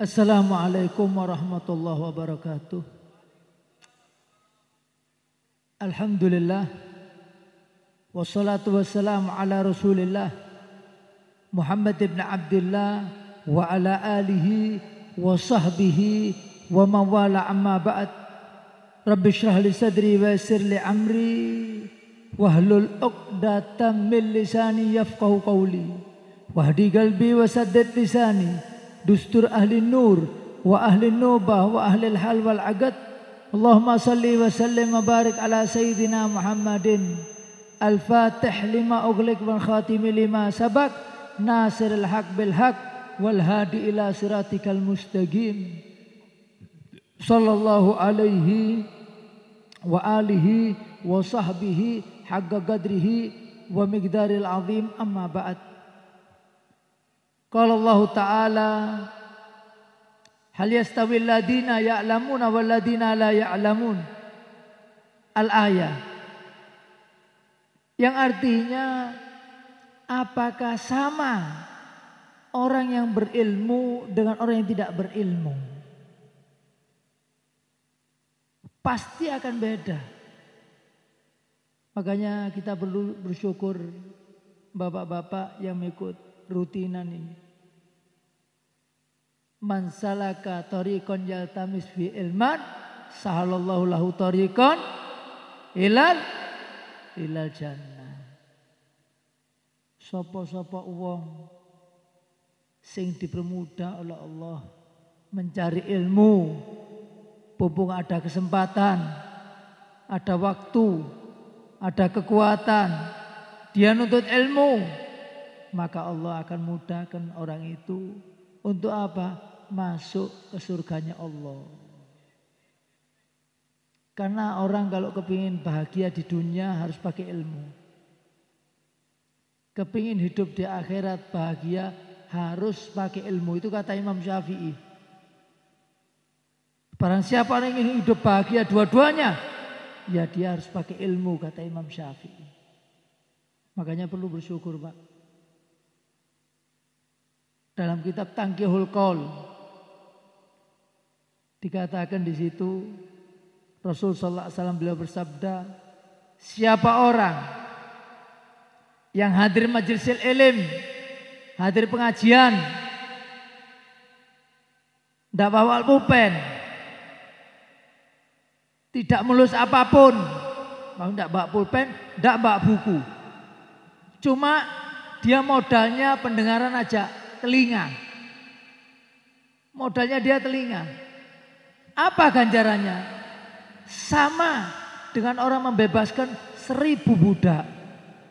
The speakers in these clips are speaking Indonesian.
Assalamualaikum warahmatullahi wabarakatuh. Alhamdulillah. Wassalatu wassalamu ala rasulillah Muhammad ibn Abdullah wa ala alihi wa sahbihi wa mawala amma ba'd. Rabbi syrah li sadri wa yassir li amri wahlul uqdatam min lisani yafqahu qawli wahdi qalbi wa saddid lisani dustur ahli nur wa ahli nubah wa ahli hal wal agad. Allahumma salli wa sallim wa barik ala sayyidina Muhammadin al-fatih lima ughliq wal khatimi lima sabak nasiril haq bil haq wal hadi ila siratikal mustaqim sallallahu alaihi wa alihi wa sahbihi haqqa qadrihi wa miqdaril azim amma ba'd. Qala Allah Ta'ala hal yastawi alladhina ya'lamuna wal ladhina la ya'lamun. Al-ayah, yang artinya apakah sama orang yang berilmu dengan orang yang tidak berilmu? Pasti akan beda. Makanya kita perlu bersyukur bapak-bapak yang ikut rutinan ini. Man salaka tariqan yaltamis fi ilman sahalallahu lahu tariqan ilal jannah. Sapa-sapa wong sing dipermudah oleh Allah mencari ilmu, mumpung ada kesempatan, ada waktu, ada kekuatan, dia nuntut ilmu, maka Allah akan mudahkan orang itu untuk apa? Masuk ke surganya Allah. Karena orang kalau kepingin bahagia di dunia harus pakai ilmu. Kepingin hidup di akhirat bahagia harus pakai ilmu. Itu kata Imam Syafi'i. Barang siapa yang ingin hidup bahagia dua-duanya, ya dia harus pakai ilmu, kata Imam Syafi'i. Makanya perlu bersyukur, Pak. Dalam kitab Tangkihul Qaul dikatakan di situ Rasul sallallahu alaihi wasallam beliau bersabda, siapa orang yang hadir majlisil ilm, hadir pengajian, tidak bawa pulpen, tidak melus apapun, tidak bawa pulpen, tidak bawa buku, cuma dia modalnya pendengaran aja, telinga. Modalnya dia telinga. Apa ganjarannya? Sama dengan orang membebaskan 1000 budak.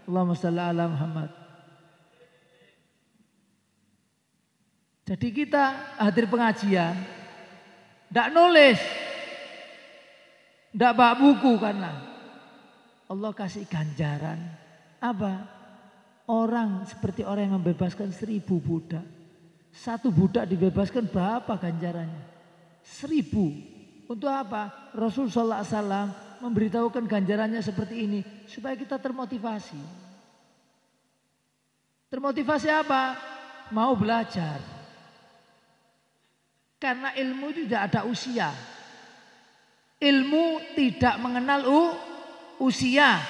Allahumma shalli ala Muhammad. Jadi kita hadir pengajian, tidak nulis, tidak bawa buku, karena Allah kasih ganjaran. Apa? Orang seperti orang yang membebaskan 1000 budak. 1 budak dibebaskan berapa ganjarannya? 1000. Untuk apa? Rasul sallallahu alaihi wasallam memberitahukan ganjarannya seperti ini supaya kita termotivasi. Termotivasi apa? Mau belajar. Karena ilmu itu tidak ada usia. Ilmu tidak mengenal usia.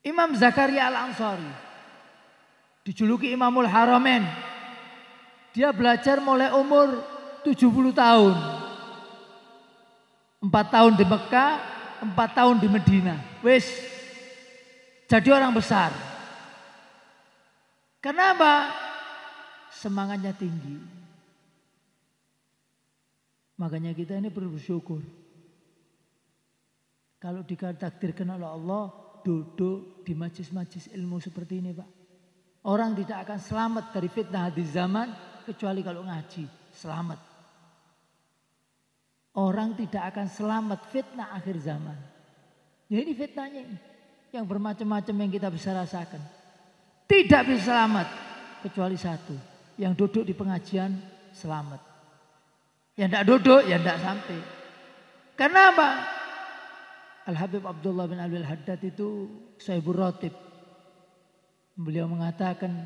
Imam Zakaria Al-Ansari dijuluki Imamul Haramain. Dia belajar mulai umur 70 tahun. 4 tahun di Mekah, 4 tahun di Medina. Wis jadi orang besar. Kenapa? Semangatnya tinggi. Makanya kita ini perlu bersyukur. Kalau ditakdirkan oleh Allah, duduk di majlis-majlis ilmu seperti ini, Pak. Orang tidak akan selamat dari fitnah di zaman kecuali kalau ngaji, selamat. Orang tidak akan selamat fitnah akhir zaman. Ya ini fitnahnya ini, yang bermacam-macam yang kita bisa rasakan. Tidak bisa selamat kecuali satu, yang duduk di pengajian selamat. Yang tidak duduk, ya tidak sampai. Karena apa? Al-Habib Abdullah bin Alwi Al-Haddad itu Sahibur Ratib. Beliau mengatakan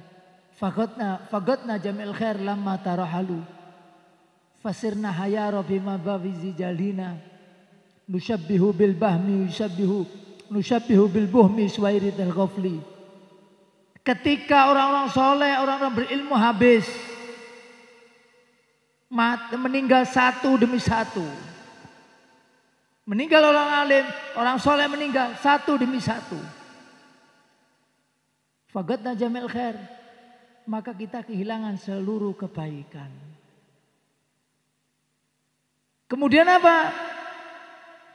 Fagatna jamil khair lamma tarahalu. Fasirna hayara bima bawizi jalina. Nushabbihu bil bahmi nushabbihu bil buhmi suwairid al-ghafli. Ketika orang-orang soleh, orang-orang berilmu habis, meninggal satu demi satu. Meninggal orang alim, orang soleh meninggal satu demi satu. Fagatna jamil khair, maka kita kehilangan seluruh kebaikan. Kemudian apa?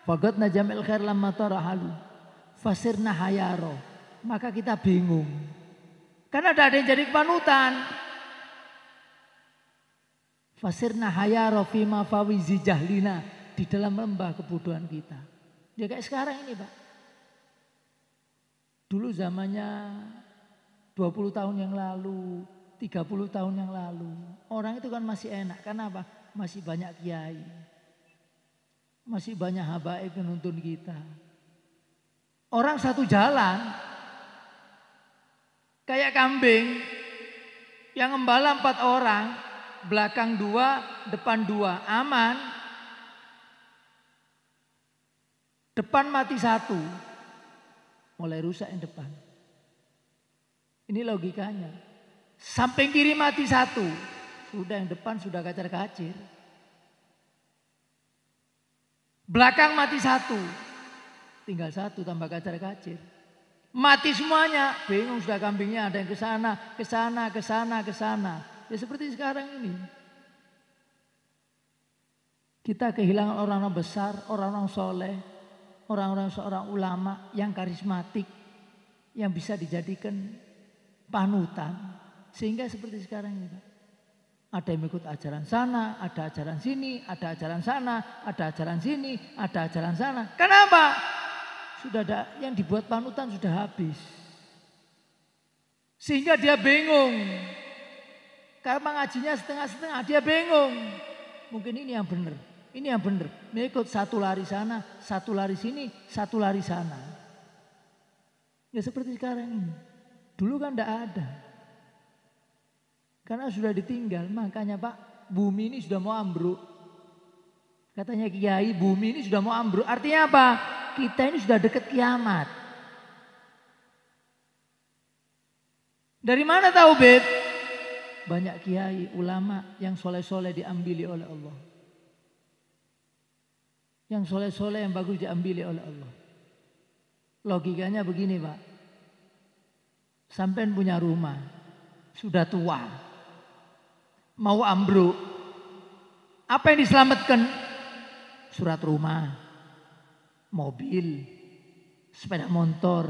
Fagatna jamil khair lamma tarahalu. Fasirna hayaro, maka kita bingung. Karena tidak ada yang jadi panutan. Fasirna hayaro fima fawizi jahlina, di dalam lembah kebodohan kita. Ya kayak sekarang ini Pak. Dulu zamannya 20 tahun yang lalu, 30 tahun yang lalu. Orang itu kan masih enak. Kenapa? Masih banyak kiai. Masih banyak habaib yang nuntun kita. Orang satu jalan, kayak kambing yang ngembala 4 orang, belakang 2, depan 2, aman. Depan mati 1, mulai rusak yang depan. Ini logikanya. Samping kiri mati 1, sudah yang depan sudah kacar-kacir. Belakang mati 1, tinggal 1 tambah kacar-kacir. Mati semuanya, bingung sudah kambingnya, ada yang ke sana, ke sana, ke sana, ke sana. Ya seperti sekarang ini. Kita kehilangan orang-orang besar, orang-orang soleh, orang-orang seorang ulama yang karismatik, yang bisa dijadikan panutan. Sehingga seperti sekarang ini Pak. Ada yang ikut ajaran sana, ada ajaran sini, ada ajaran sana, ada ajaran sini, ada ajaran sana. Kenapa? Sudah ada yang dibuat panutan sudah habis. Sehingga dia bingung. Karena mengajinya setengah-setengah, dia bingung. Mungkin ini yang benar, ini yang benar. Mengikut satu lari sana, satu lari sini, satu lari sana. Ya seperti sekarang ini. Dulu kan tidak ada. Karena sudah ditinggal, makanya Pak, bumi ini sudah mau ambruk. Katanya kiai, bumi ini sudah mau ambruk. Artinya apa? Kita ini sudah dekat kiamat. Dari mana tahu Beb? Banyak kiai, ulama yang soleh-soleh diambili oleh Allah. Yang soleh-soleh yang bagus diambili oleh Allah. Logikanya begini Pak. Sampean punya rumah, sudah tua, mau ambruk. Apa yang diselamatkan? Surat rumah, mobil, sepeda motor,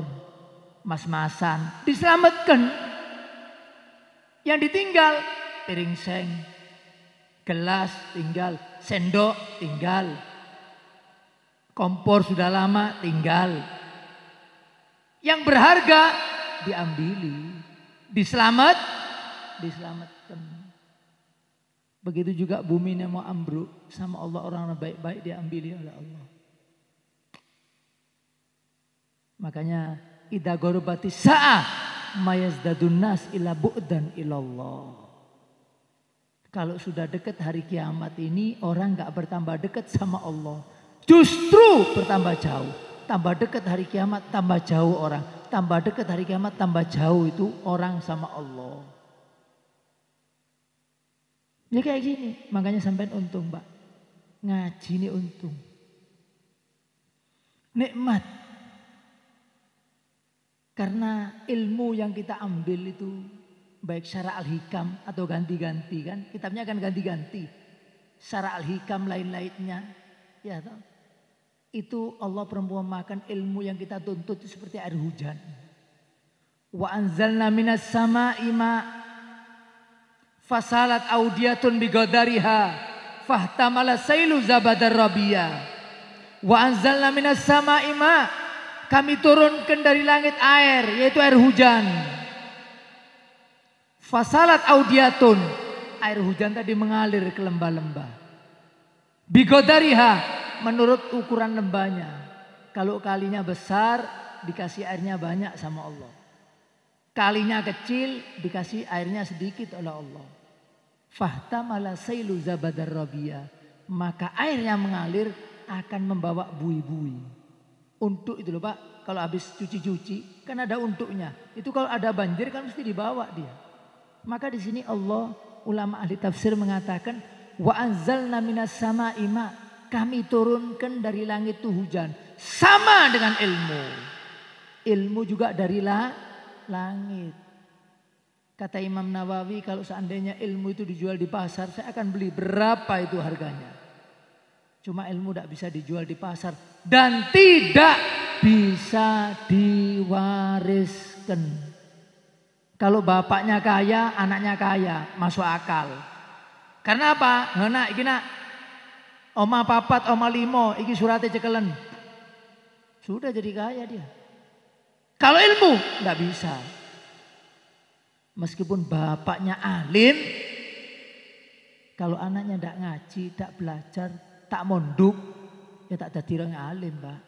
mas-masan. Diselamatkan. Yang ditinggal, piring seng, gelas tinggal, sendok tinggal. Kompor sudah lama tinggal. Yang berharga diambili, diselamatkan. Begitu juga bumi ini mau ambruk, sama Allah orang baik-baik diambili oleh Allah. Makanya idza gharabatis sa'ah mayazdadun nas ila bu'dan ilallah. Kalau sudah dekat hari kiamat ini, orang gak bertambah dekat sama Allah, justru bertambah jauh. Tambah dekat hari kiamat, tambah jauh orang. Tambah dekat hari kiamat, tambah jauh itu orang sama Allah. Ya kayak gini, makanya sampai untung Pak. Ngaji ini untung. Nikmat. Karena ilmu yang kita ambil itu baik Syara Al-Hikam atau ganti-ganti kan. Kitabnya kan ganti-ganti. Syara Al-Hikam lain-lainnya. Ya toh. Itu Allah perumpamakan ilmu yang kita tuntut itu seperti air hujan. Wa anzalna minas sama'i ma fasalat audiyatun bigadariha fahtamala sailu zabadar rabia. Wa anzalna minas sama'i ma, kami turunkan dari langit air, yaitu air hujan. Fasalat audiyatun, air hujan tadi mengalir ke lembah-lembah. Bigadariha, menurut ukuran lembahnya. Kalau kalinya besar, dikasih airnya banyak sama Allah. Kalinya kecil, dikasih airnya sedikit oleh Allah. Fahtamala sailu zabadar rabia. Maka airnya mengalir akan membawa bui-bui. Untuk itu loh Pak, kalau habis cuci-cuci kan ada untuknya. Itu kalau ada banjir kan mesti dibawa dia. Maka di sini Allah, ulama ahli tafsir mengatakan wa anzalna minas sama'i ma, kami turunkan dari langit itu hujan. Sama dengan ilmu. Ilmu juga dari langit. Kata Imam Nawawi, kalau seandainya ilmu itu dijual di pasar, saya akan beli. Berapa itu harganya? Cuma ilmu tidak bisa dijual di pasar dan tidak bisa diwariskan. Kalau bapaknya kaya, anaknya kaya, masuk akal. Karena apa? Ngena iki nak oma papat, oma limo, iki surate cekelen. Sudah jadi kaya dia. Kalau ilmu tidak bisa. Meskipun bapaknya alim, kalau anaknya tidak ngaji, tidak belajar, tak monduk, ya tak jadi orang alim, Pak.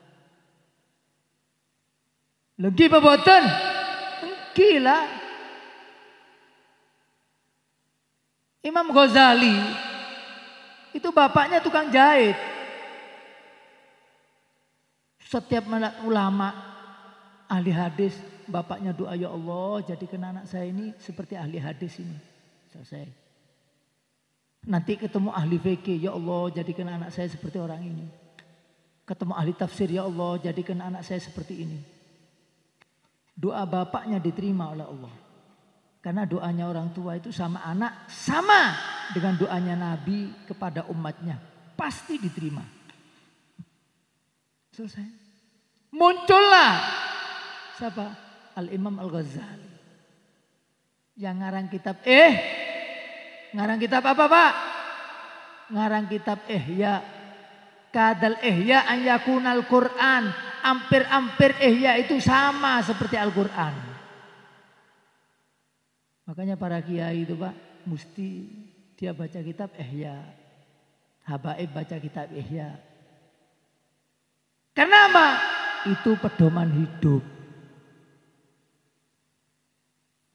Lagi apa boten? Gila. Imam Ghazali itu bapaknya tukang jahit. Setiap ulama ahli hadis, bapaknya doa, ya Allah jadikan anak saya ini seperti ahli hadis ini. Selesai. Nanti ketemu ahli fikih, ya Allah jadikan anak saya seperti orang ini. Ketemu ahli tafsir, ya Allah jadikan anak saya seperti ini. Doa bapaknya diterima oleh Allah. Karena doanya orang tua itu sama anak, sama dengan doanya Nabi kepada umatnya. Pasti diterima. Selesai. Muncullah siapa? Al-Imam Al-Ghazali. Yang ngarang kitab ngarang kitab apa Pak? Ngarang kitab Ihya. Kadal Ihya an yakunal Quran. Hampir-hampir Ihya itu sama seperti Al-Quran. Makanya para kiai itu Pak, mesti dia baca kitab Ihya. Habaib baca kitab Ihya. Karena apa? Itu pedoman hidup.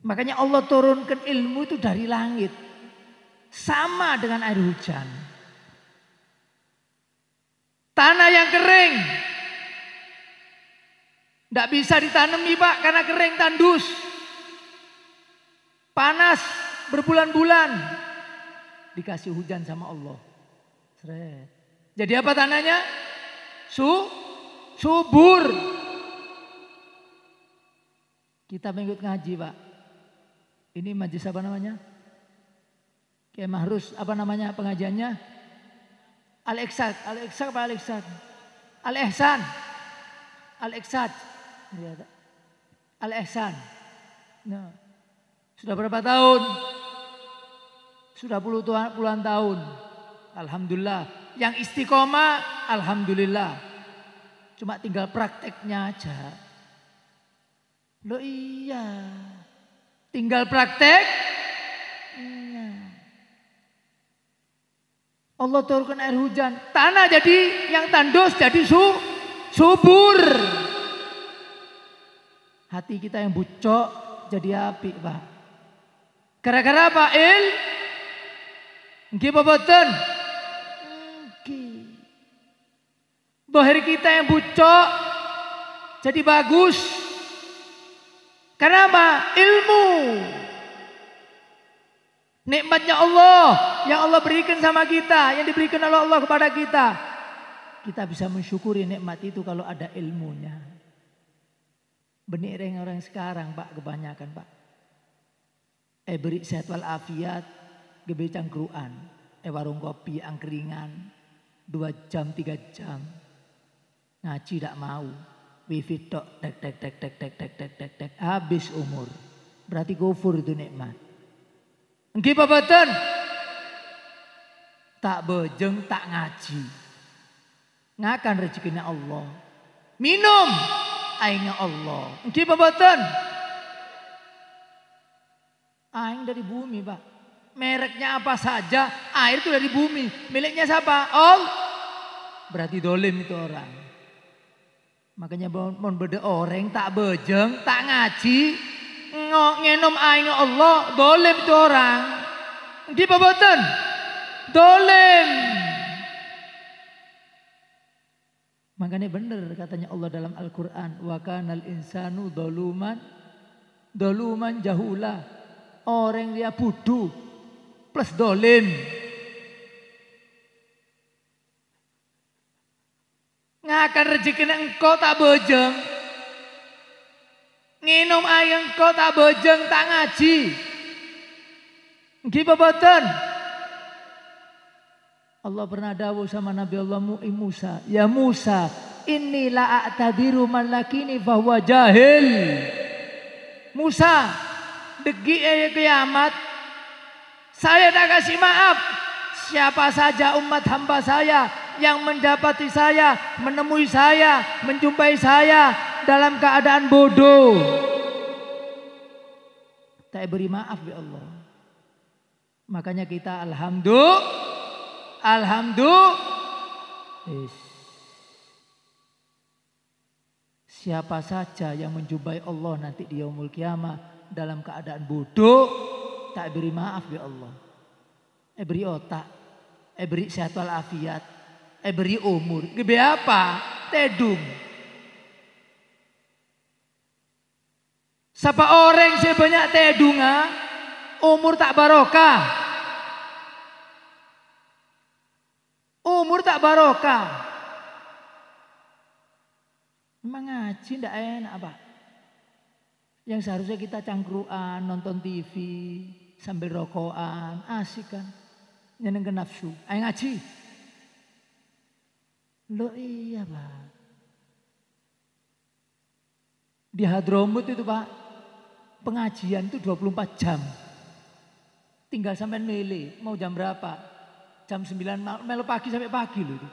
Makanya Allah turunkan ilmu itu dari langit. Sama dengan air hujan. Tanah yang kering. Tidak bisa ditanami Pak karena kering tandus. Panas berbulan-bulan. Dikasih hujan sama Allah. Seret. Jadi apa tanahnya? Subur. Kita mengikut ngaji Pak. Ini majlis apa namanya? Kayak Mahrus apa namanya pengajiannya? Al-Iksad apa Al-Iksad? Al-Ihsan. Al-Iksad. Al-Ihsan. Nah, sudah berapa tahun? Sudah puluhan tahun. Alhamdulillah. Yang istiqomah, alhamdulillah. Cuma tinggal prakteknya aja. Loh iya. Tinggal praktek. Iya. Allah turunkan air hujan. Tanah jadi yang tandus jadi subur. Hati kita yang bucok jadi api Pak. Gara-gara apa? Nggih apa boten? Nggih. Dohir kita yang bucok jadi bagus. Karena apa? Ilmu. Nikmatnya Allah yang Allah berikan sama kita, yang diberikan oleh Allah kepada kita. Kita bisa mensyukuri nikmat itu kalau ada ilmunya. Benih orang sekarang Pak, kebanyakan Pak. Beri sehat wal afiat, gebe cangkruan, warung kopi, angkringan, 2 jam 3 jam. Ngaji tidak mau, wifi tok, tek, habis umur. Berarti kufur itu nikmat. Nggih Pak boten? Tak bejeng, tak ngaji. Ngakan rezekinya Allah. Minum aingnya Allah. Nggih Pak boten? Aing dari bumi Pak. Mereknya apa saja, air itu dari bumi. Miliknya siapa? Allah. Berarti dolim itu orang. Makanya mohon beda orang tak bejeng, tak ngaji, ngenom aing Allah, dolim itu orang. Di boten? Dolim. Makanya benar katanya Allah dalam Al-Quran. Wa kanal insanu doluman jahula. Orang dia bodoh plus dolim. Ngakan rezeki engkau tak bojeng. Nginum air engkau tak bojeng, tak ngaji. Nggih boten? Allah pernah dawuh sama Nabi Allah Musa, ya Musa, inni la a'tadiru man lakini fahuwa jahil. Musa, degi kiamat, saya tak kasih maaf. Siapa saja umat hamba saya yang mendapati saya, menemui saya, menjumpai saya dalam keadaan bodoh, tak beri maaf ya Allah. Makanya kita siapa saja yang menjumpai Allah nanti di yaumul kiamah dalam keadaan bodoh, tak beri maaf ya Allah. Beri otak, beri sehat walafiat, beri umur. Gede apa? Tedung. Siapa orang sebanyak tedunga, umur tak barokah. Umur tak barokah. Memang ngaji ndak enak Pak. Yang seharusnya kita cangkruan, nonton TV, sambil rokokan, asik kan. Nyenengke nafsu. Ayo ngaji. Loh iya Pak. Di Hadramut itu Pak, pengajian itu 24 jam. Tinggal sampai milih, mau jam berapa? Jam 9 melo pagi sampai pagi loh itu.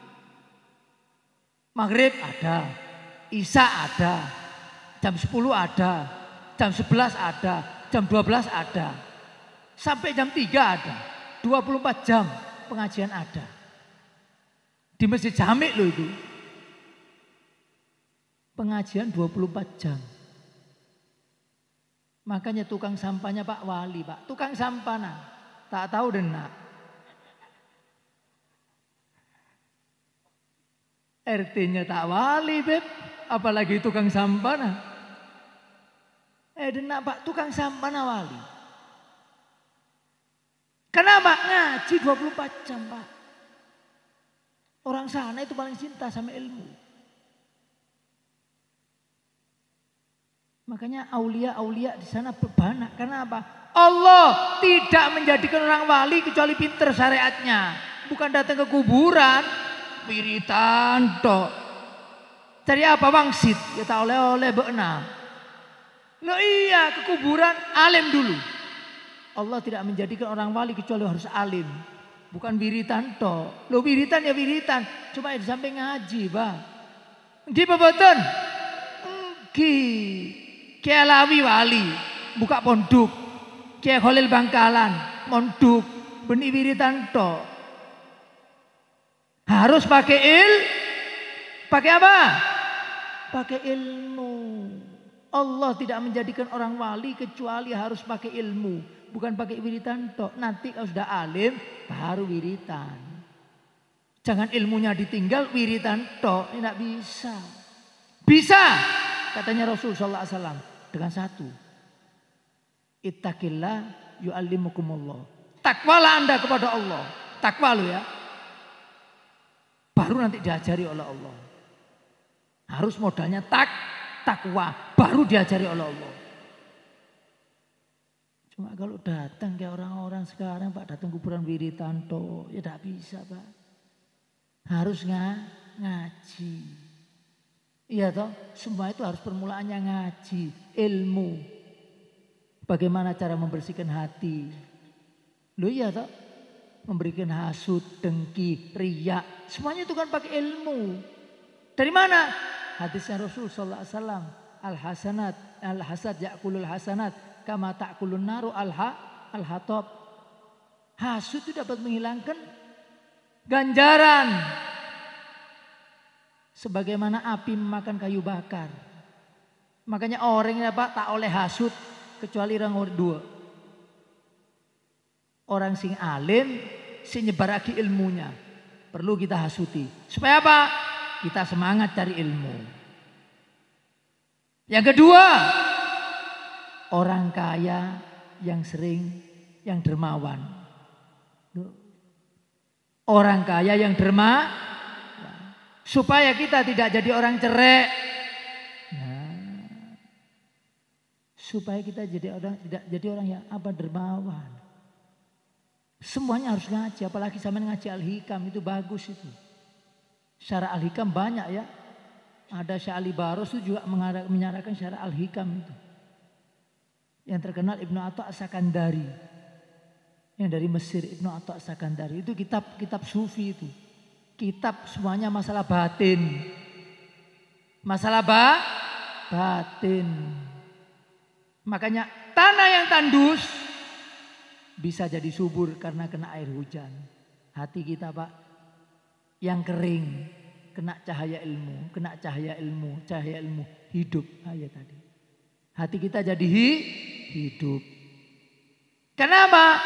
Maghrib ada, Isya ada, jam 10 ada, jam 11 ada, jam 12 ada. Sampai jam 3 ada, 24 jam pengajian ada. Di Masjid Jami loh itu. Pengajian 24 jam. Makanya tukang sampahnya Pak Wali Pak, tukang sampah nah, tak tahu denak. RT-nya tak wali beb, apalagi tukang sampah nah. Denak Pak, tukang sampah nah wali. Kenapa? Ngaji 24 jam Pak. Orang sana itu paling cinta sama ilmu. Makanya aulia-aulia di sana banyak. Karena apa? Allah tidak menjadikan orang wali kecuali pinter syariatnya. Bukan datang ke kuburan. Wiritan tok. Cari apa wangsit? Ya tak oleh-oleh beuna. Loh iya, ke kuburan alim dulu. Allah tidak menjadikan orang wali kecuali harus alim. Bukan wiritan tok. Loh wiritan ya wiritan. Cuma di samping ngaji, Bang. Di peboten. Kiai Alawi wali, buka pondok. Kiai Khalil Bangkalan, mondok. Benih wiritan tok. Harus pakai pakai apa? Pakai ilmu. Allah tidak menjadikan orang wali kecuali harus pakai ilmu, bukan pakai wiritan tok. Nanti kalau sudah alim baru wiritan. Jangan ilmunya ditinggal wiritan tok, tidak bisa. Bisa, katanya Rasul sallallahu alaihi wasallam dengan satu. Ittaqillah yu'allimukumullah. Takwalah Anda kepada Allah. Takwa lo ya. Baru nanti diajari oleh Allah. Harus modalnya takwa, baru diajari oleh Allah. Cuma kalau datang kayak orang-orang sekarang Pak, datang kuburan wiritan toh, ya tidak bisa Pak. Harus ngaji. Iya toh, semua itu harus permulaannya ngaji, ilmu. Bagaimana cara membersihkan hati. Loh iya toh. Memberikan hasud, dengki, riya, semuanya itu kan pakai ilmu. Dari mana? Hadisnya Rasul sallallahu alaihi wasallam, al-hasad ya'kulul hasanat kama ta'kulun naru al-hatab. Hasud itu dapat menghilangkan ganjaran sebagaimana api memakan kayu bakar. Makanya orang ya Pak tak oleh hasud kecuali orang dua. Orang sing alim, sing nyebarake ilmunya. Perlu kita hasuti. Supaya apa? Kita semangat cari ilmu. Yang kedua, orang kaya yang dermawan. Orang kaya yang supaya kita tidak jadi orang cerek. Supaya kita tidak jadi orang yang dermawan. Semuanya harus ngaji, apalagi sampean ngaji Al-Hikam itu bagus itu. Syarah Al-Hikam banyak ya. Ada Syekh Ali Baros itu juga menyarankan syarah Al-Hikam itu. Yang terkenal Ibnu Atha As-Sakandari. Yang dari Mesir Ibnu Atha As-Sakandari itu kitab sufi itu. Kitab semuanya masalah batin. Masalah batin. Makanya tanah yang tandus bisa jadi subur karena kena air hujan. Hati kita Pak yang kering kena cahaya ilmu, hidup ayat tadi. Hati kita jadi hidup. Kenapa?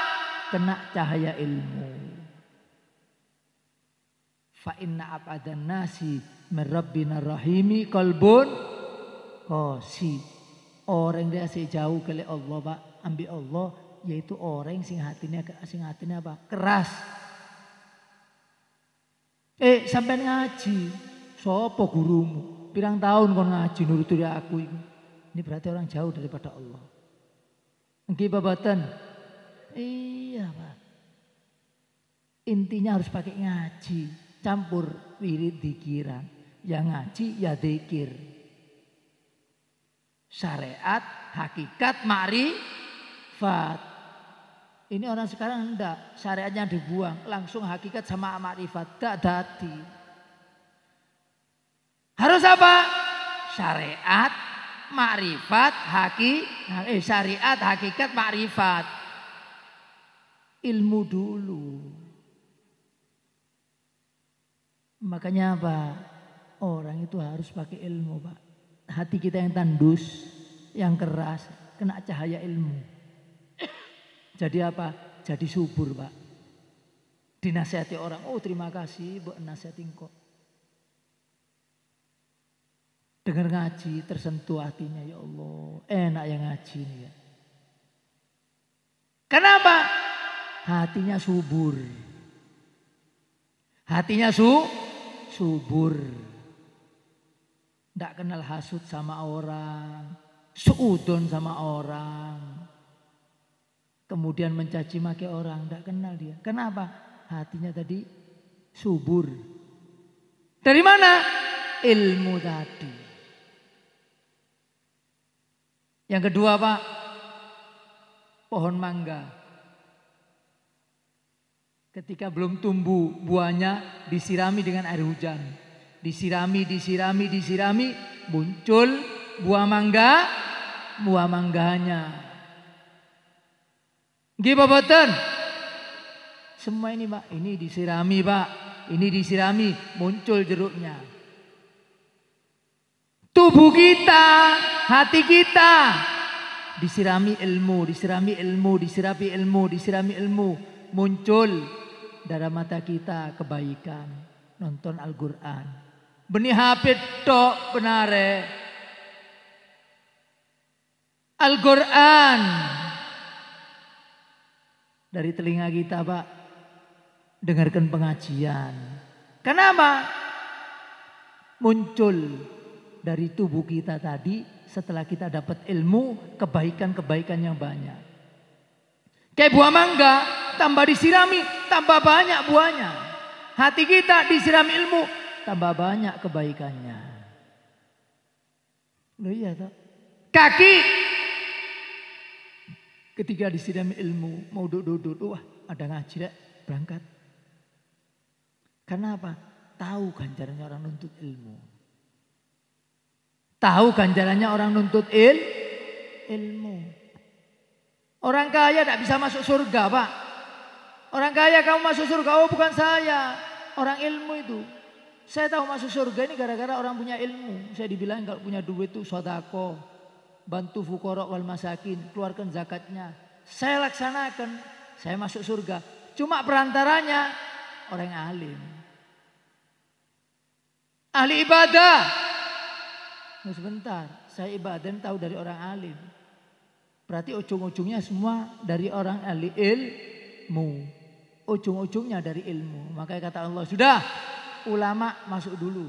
Kena cahaya ilmu. Fa inna abadan nasi min rabbina rahimi qalbun qasi. Orang dia jauh ke Allah Pak, ambil Allah yaitu orang sing hatinya apa? Keras. Sampai ngaji, sopo gurumu? Pirang tahun kon ngaji nuruti aku ini. Ini berarti orang jauh daripada Allah. Nggih babatan. Iya Pak. Intinya harus pakai ngaji, campur wirid dzikiran. Yang ngaji ya dzikir. Syariat, hakikat, makrifat. Ini orang sekarang enggak, syariatnya dibuang, langsung hakikat sama makrifat, enggak dadi. Harus apa? Syariat, makrifat, syariat, hakikat, makrifat. Ilmu dulu. Makanya apa? Orang itu harus pakai ilmu Pak. Hati kita yang tandus, yang keras, kena cahaya ilmu. Jadi apa? Jadi subur Pak. Dinasihati orang, oh terima kasih buat nasihatin kok. Dengar ngaji, tersentuh hatinya, ya Allah. Enak yang ngaji ini ya. Kenapa? Hatinya subur. Hatinya subur. Tidak kenal hasut sama orang, suudon sama orang, kemudian mencaci maki orang, tidak kenal dia. Kenapa? Hatinya tadi subur. Dari mana? Ilmu tadi. Yang kedua Pak, pohon mangga. Ketika belum tumbuh buahnya disirami dengan air hujan. Disirami, muncul buah mangganya. Nggih boten? Semua ini Pak, ini disirami Pak, ini disirami, muncul jeruknya. Tubuh kita, hati kita disirami ilmu, muncul dalam mata kita kebaikan, nonton Al-Qur'an. Benih hafid tok benare. Al-Qur'an dari telinga kita Pak, dengarkan pengajian. Kenapa? Muncul dari tubuh kita tadi setelah kita dapat ilmu, kebaikan-kebaikan yang banyak. Kayak buah mangga, tambah disirami, tambah banyak buahnya. Hati kita disiram ilmu, tambah banyak kebaikannya. Loh iya toh. Kaki ketika disiram ilmu, mau duduk, wah ada ngaji deh, berangkat. Karena apa? Tahu ganjarannya orang nuntut ilmu. Tahu ganjarannya orang nuntut ilmu. Orang kaya tidak bisa masuk surga Pak. Orang kaya kamu masuk surga, oh bukan saya. Orang ilmu itu. Saya tahu masuk surga ini gara-gara orang punya ilmu. Saya dibilang kalau punya duit itu sodako. bantu fuqara wal masakin, keluarkan zakatnya. Saya laksanakan, saya masuk surga. Cuma perantaranya orang alim. Ahli ibadah. Nah, sebentar, saya ibadah tahu dari orang alim. Berarti ujung-ujungnya semua dari orang ahli ilmu. Ujung-ujungnya dari ilmu. Makanya kata Allah, sudah ulama masuk dulu.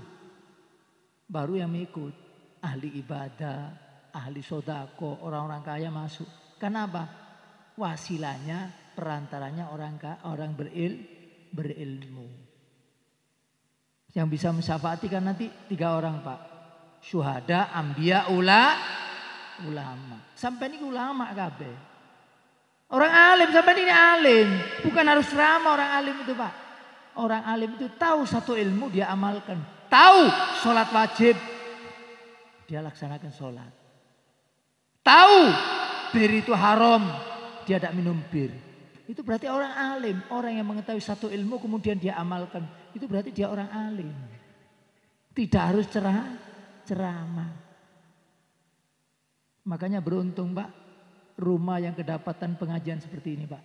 Baru yang mengikut. Ahli ibadah, ahli sodako, orang-orang kaya masuk. Kenapa? Wasilanya, perantaranya orang berilmu. Yang bisa mensyafaati kan nanti 3 orang Pak. Syuhada, ambiya, ulama. Sampai ini ulama kabeh. Orang alim sampai ini alim. Bukan harus ramah orang alim itu Pak. Orang alim itu tahu satu ilmu dia amalkan. Tahu sholat wajib. Dia laksanakan sholat. Tahu bir itu haram. Dia tidak minum bir. Itu berarti orang alim. Orang yang mengetahui satu ilmu kemudian dia amalkan. Itu berarti dia orang alim. Tidak harus ceramah. Makanya beruntung Pak, rumah yang kedapatan pengajian seperti ini Pak.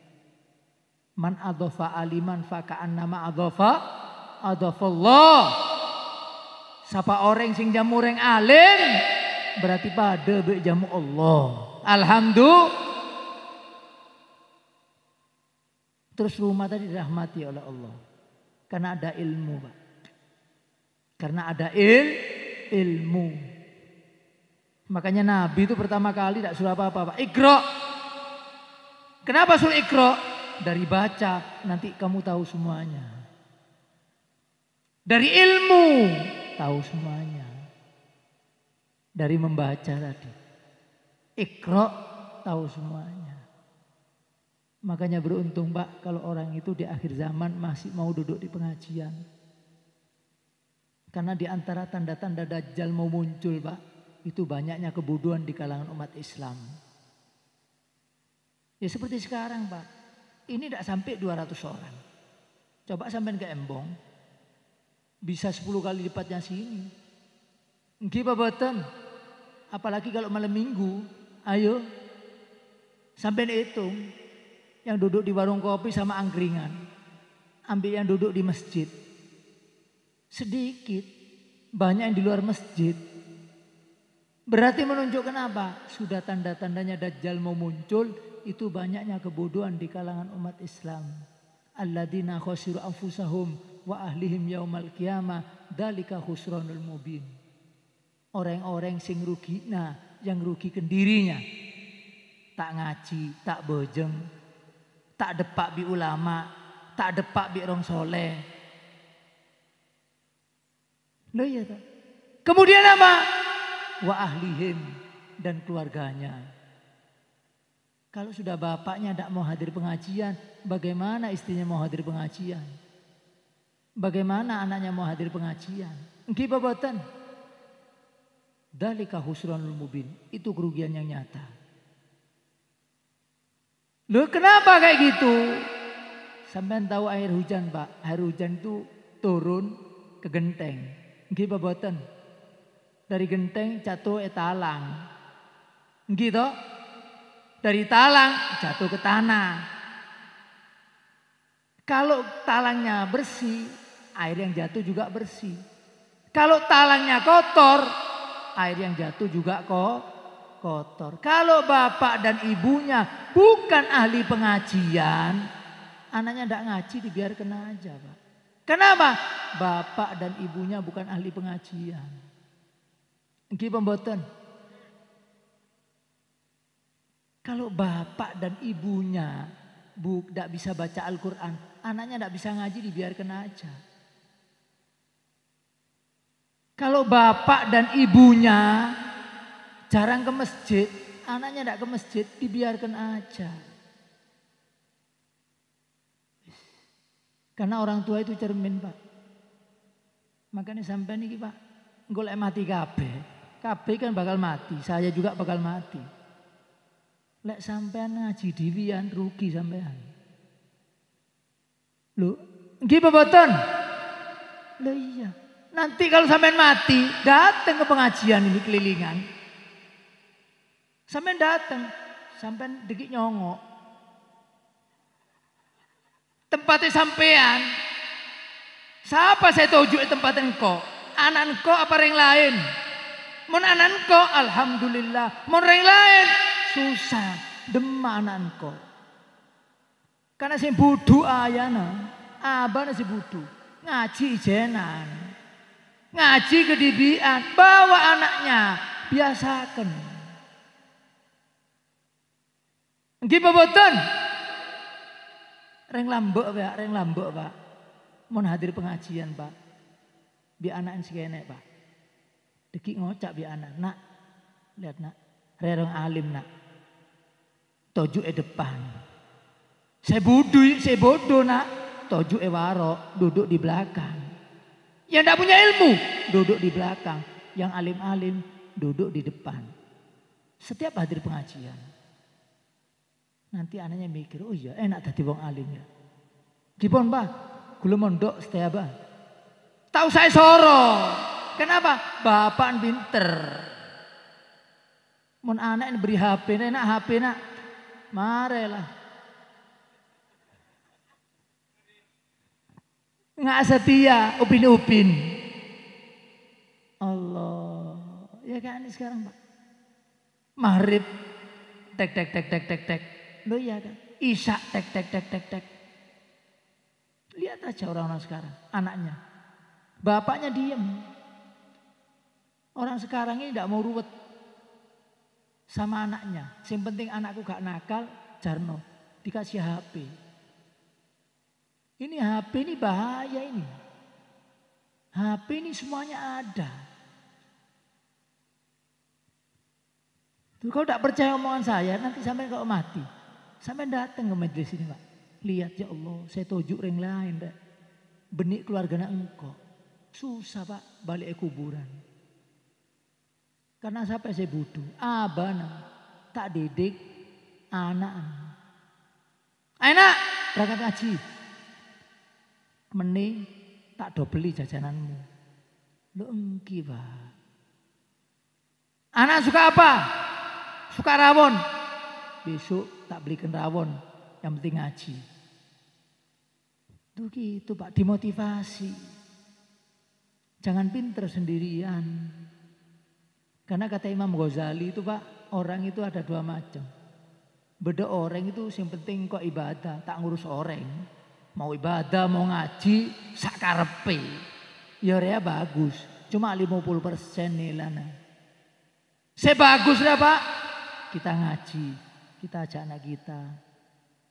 Man adhofa aliman faka'annama adhofallah. Sapa orang sing jamu orang alim, berarti pada jamu Allah. Alhamdulillah. Terus rumah tadi dirahmati oleh Allah. Karena ada ilmu Pak. Karena ada ilmu. Makanya Nabi itu pertama kali tidak suruh apa-apa Pak. Iqra. Kenapa suruh Iqra? Dari baca nanti kamu tahu semuanya. Dari ilmu tahu semuanya. Dari membaca tadi. Iqra tahu semuanya. Makanya beruntung Pak kalau orang itu di akhir zaman masih mau duduk di pengajian. Karena di antara tanda-tanda Dajjal mau muncul Pak. Itu banyaknya kebodohan di kalangan umat Islam. Ya seperti sekarang Pak. Ini tidak sampai 200 orang. Coba sampai ke Embong. Bisa 10 kali lipatnya sini. Nggih Pak Boten. Apalagi kalau malam minggu. Ayo. Sampai hitung. Yang duduk di warung kopi sama angkringan. Ambil yang duduk di masjid. Sedikit. Banyak yang di luar masjid. Berarti menunjukkan apa? Sudah tanda-tandanya Dajjal mau muncul. Itu banyaknya kebodohan di kalangan umat Islam. Alladzina khasiru anfusahum wa ahlihim yaumal qiyamah. Dzalika khusranul mubin. Orang-orang sing rugi. Nah yang rugikan dirinya. Tak ngaji, tak bojeng. Tak depak bi ulama. Tak depak bi orang soleh. Loh iya tak? Kemudian apa? Wa ahlihim dan keluarganya. Kalau sudah bapaknya tidak mau hadir pengajian, bagaimana istrinya mau hadir pengajian? Bagaimana anaknya mau hadir pengajian? Nggih Boten. Dzalika husranul mubin. Itu kerugian yang nyata. Loh kenapa kayak gitu? Sampean tahu air hujan Pak. Air hujan itu turun ke genteng. Nggih Boten. Dari genteng jatuh ke talang. Gitu. Dari talang jatuh ke tanah. Kalau talangnya bersih, air yang jatuh juga bersih. Kalau talangnya kotor, air yang jatuh juga kotor. Kalau bapak dan ibunya bukan ahli pengajian, anaknya tidak ngaji dibiarkan aja Pak. Kenapa? Bapak dan ibunya bukan ahli pengajian. Nggih Mboten. Kalau bapak dan ibunya tidak bisa baca Al-Quran, anaknya tidak bisa ngaji dibiarkan aja. Kalau bapak dan ibunya jarang ke masjid, anaknya tidak ke masjid dibiarkan aja. Karena orang tua itu cermin Pak. Makanya sampai nih Pak, golek mati kabeh. Kabeh kan bakal mati, saya juga bakal mati. Lek sampean ngaji dhewean rugi sampean. Lho, nggih apa boten? Lho iya. Nanti kalau sampean mati, datang ke pengajian ini kelilingan. Sampai datang, sampai dikit nyongok. Tempatnya sampean. Siapa saya tuju tempat engkau? Anak engkau apa yang lain? Mon anak engkau, alhamdulillah. Mon yang lain, susah. Demam anak engkau. Karena saya budu ayana. Abang si budu. Ngaji jenan. Ngaji kedibian. Bawa anaknya. Biasakan. Nggih boten. Reng lambok Pak. Mon hadir pengajian Pak. Biar anak sekene Pak. Deki ngocak biar anak. Nak. Lihat nak. Rerong alim nak. Toju depan. Saya bodoh nak. Toju waro. Duduk di belakang. Yang tidak punya ilmu. Duduk di belakang. Yang alim-alim. Duduk di depan. Setiap hadir pengajian. Nanti anaknya mikir. Oh iya enak tadi wong alim ya. Gipon Pak. Gula mondok setia Pak. Tahu saya soro. Kenapa? Bapak pinter. Mon anak ini beri HP. Enak HP nak. Marelah. Nggak setia. Upin-upin. Allah. Ya kan ini sekarang Pak. Maghrib. Tek. Loh iya kan. Isya. Tek. Lihat aja orang-orang sekarang. Anaknya. Bapaknya diem. Orang sekarang ini tidak mau ruwet. Sama anaknya. Yang penting anakku gak nakal. Jarno. Dikasih HP. Ini HP ini bahaya ini. HP ini semuanya ada. Tuh, kalau tidak percaya omongan saya. Nanti sampai kalau mati. Sampai datang ke majelis ini Pak. Lihat ya Allah, saya tuju ring lain dah. Benik keluarga engkau. Susah Pak balik kuburan. Karena sampai saya butuh. Abana tak didik anak. Anak berangkat ngaji. Mending tak do beli jajananmu. Lo engki Pak. Anak suka apa? Suka rawon. Besok tak belikan rawon. Yang penting ngaji. Tuh gitu Pak, dimotivasi. Jangan pinter sendirian. Karena kata Imam Ghazali itu Pak, orang itu ada dua macam. Beda orang itu yang penting kok ibadah, tak ngurus orang. Mau ibadah, mau ngaji, sak karepe. Ya rea bagus, cuma 50% nilana. Saya bagus lah Pak. Kita ngaji, kita ajak anak kita.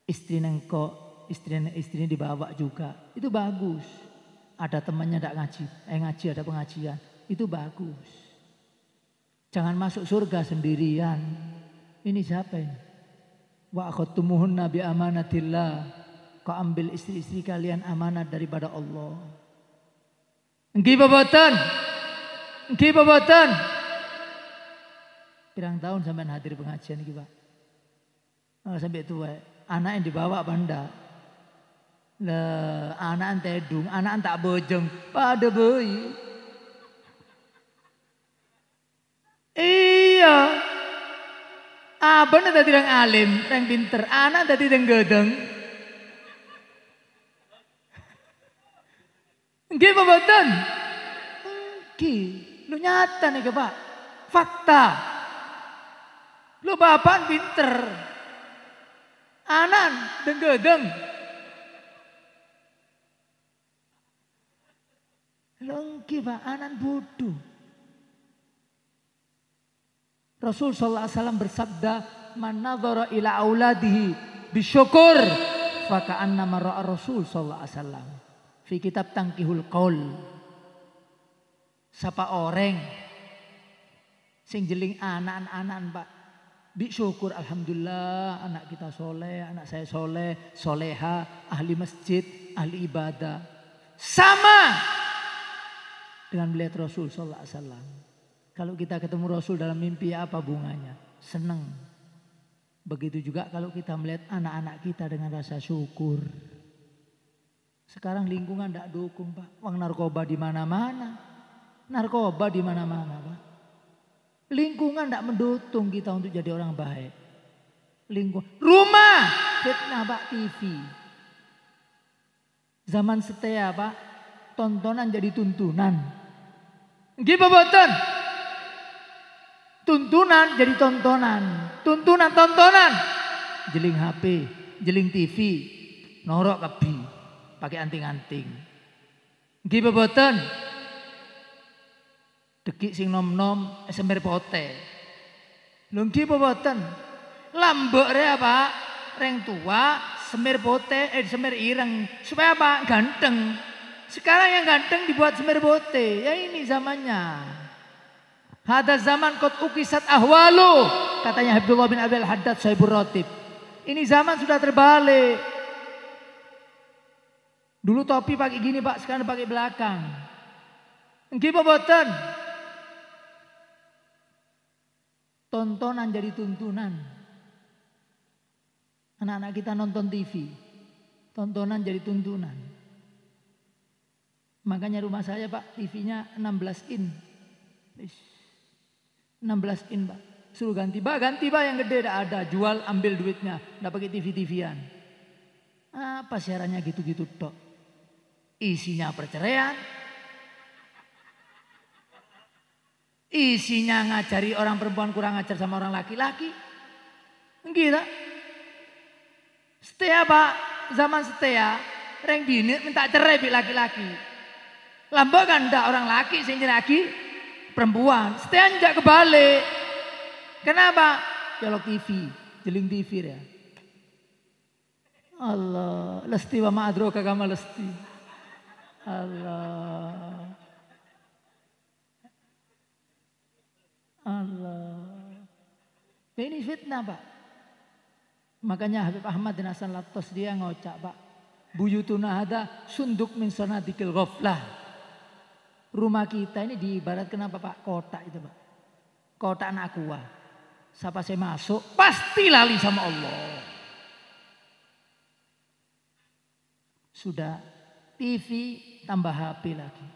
Istri nengkok. Istrinya dibawa juga. Itu bagus. Ada temannya tidak ngaji. Ngaji ada pengajian. Itu bagus. Jangan masuk surga sendirian. Ini siapa ini? Wa akhadtumuhunna bi amanatillah. Kau ambil istri-istri kalian amanat daripada Allah. Nggih boboten. Pirang tahun sampean hadir pengajian iki Pak. Sampai tua. Anak yang dibawa banda. Anak tedung, anak tak bojong, pada boy. Iya. Abang tadi orang alim, orang pinter, anak tadi orang gedeng. Nggih boten. Nggih, lu nyata nih Pak. Fakta. Lu bapak pinter. Anak deng-gedeng. Lengki Pak, anak bodoh. Rasul sallallahu alaihi wasallam bersabda, "Man nadhara ila auladihi bisyukur, fa ka'annama ra'a Rasul sallallahu alaihi wasallam." Fi kitab Tangkihul Qaul. Sapa orang sing jeling anak-anak Pak, bisyukur alhamdulillah anak kita soleh, anak saya soleh, soleha, ahli masjid, ahli ibadah. Sama dengan melihat Rasul sallallahu alaihi wasallam. Kalau kita ketemu Rasul dalam mimpi apa bunganya? Senang. Begitu juga kalau kita melihat anak-anak kita dengan rasa syukur. Sekarang lingkungan tidak dukung Pak. Uang narkoba di mana-mana. Narkoba di mana-mana Pak. Lingkungan tidak mendukung kita untuk jadi orang baik. Rumah fitnah Pak, TV. Zaman setia Pak, tontonan jadi tuntunan. Nggih boten? Tuntunan jadi tontonan. Tontonan. Jeling HP, jeling TV, norok kebi, pakai anting-anting. Nggih boten? Dekik sing nom-nom semir pote. Lho nggih boten? Lambek re Pak, reng tua semir pote, semir ireng. Supaya apa? Ganteng. Sekarang yang ganteng dibuat semir pote. Ya ini zamannya. Hada zaman qad ukisat ahwalu, katanya Abdullah bin Abi al-Haddad Sahibur Ratib. Ini zaman sudah terbalik. Dulu topi pakai gini Pak, sekarang pakai belakang. Nggih boten? Tontonan jadi tuntunan. Anak-anak kita nonton TV, tontonan jadi tuntunan. Makanya rumah saya Pak, TV-nya 16 in. 16 in Pak. Suruh ganti Pak yang gede tidak ada. Jual ambil duitnya, tidak pakai TV-TV-an. Apa siarannya gitu-gitu tok. Isinya perceraian. Isinya ngajari orang perempuan kurang ajar sama orang laki-laki. Gitu. Setia Pak, zaman setia, reng bini minta cerai bi laki-laki. Lambok kan ndak orang laki sing lagi perempuan. Setia njak kebalik. Kenapa? Colok TV, jeling TV ya. Allah, lesti wa ma'adroka kama lesti. Allah. Ini fitnah Pak. Makanya Habib Ahmad bin Hasan Latos dia ngocak Pak. Buyutuna hada sunduk min sanadikil ghaflah. Rumah kita ini diibaratkan apa Pak? Kotak itu Pak. Kotak anak aqua. Siapa saya masuk pasti lali sama Allah. Sudah TV tambah HP lagi.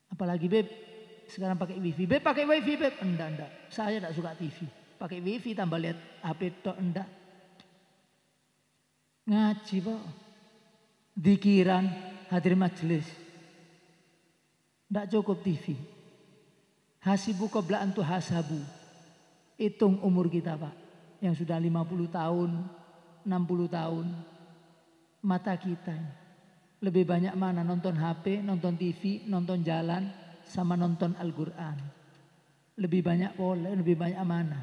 Apalagi Beb sekarang pakai wifi. Beb pakai wifi Beb. Enggak. Saya tidak suka TV. Pakai wifi tambah lihat HP tok enggak. Ngaji Pak. Dikiran, hadir majelis. Enggak cukup TV. Hasibu qabla antu hasabu. Hitung umur kita Pak. Yang sudah 50 tahun, 60 tahun. Mata kita lebih banyak mana nonton HP, nonton TV, nonton jalan, sama nonton Al-Quran. Lebih banyak boleh, lebih banyak mana?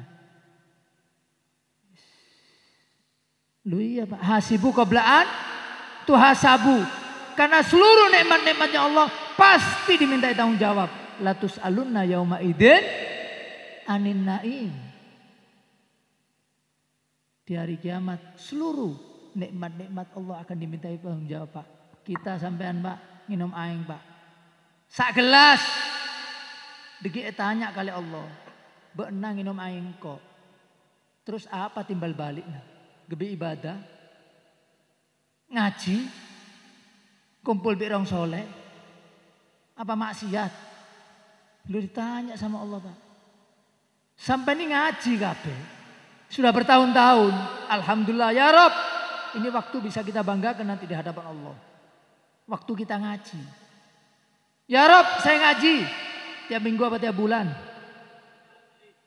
Lu iya Pak, hasibu qablaan tuhasabu. Karena seluruh nikmat-nikmatnya Allah pasti dimintai tanggung jawab. Latus alunna yauma idin anin naim. Di hari kiamat seluruh nikmat-nikmat Allah akan dimintai tanggung jawab Pak. Kita sampean Pak minum aing Pak. Sak gelas. Degi tanya kali Allah. Berenang minum aing kok. Terus apa timbal baliknya? Gebe ibadah, ngaji, kumpul birong soleh, apa maksiat? Lu ditanya sama Allah Pak. Sampai ini ngaji kabeh. Sudah bertahun-tahun. Alhamdulillah ya Rob. Ini waktu bisa kita banggakan nanti di hadapan Allah. Waktu kita ngaji. Ya Rob saya ngaji. Tiap minggu apa tiap bulan?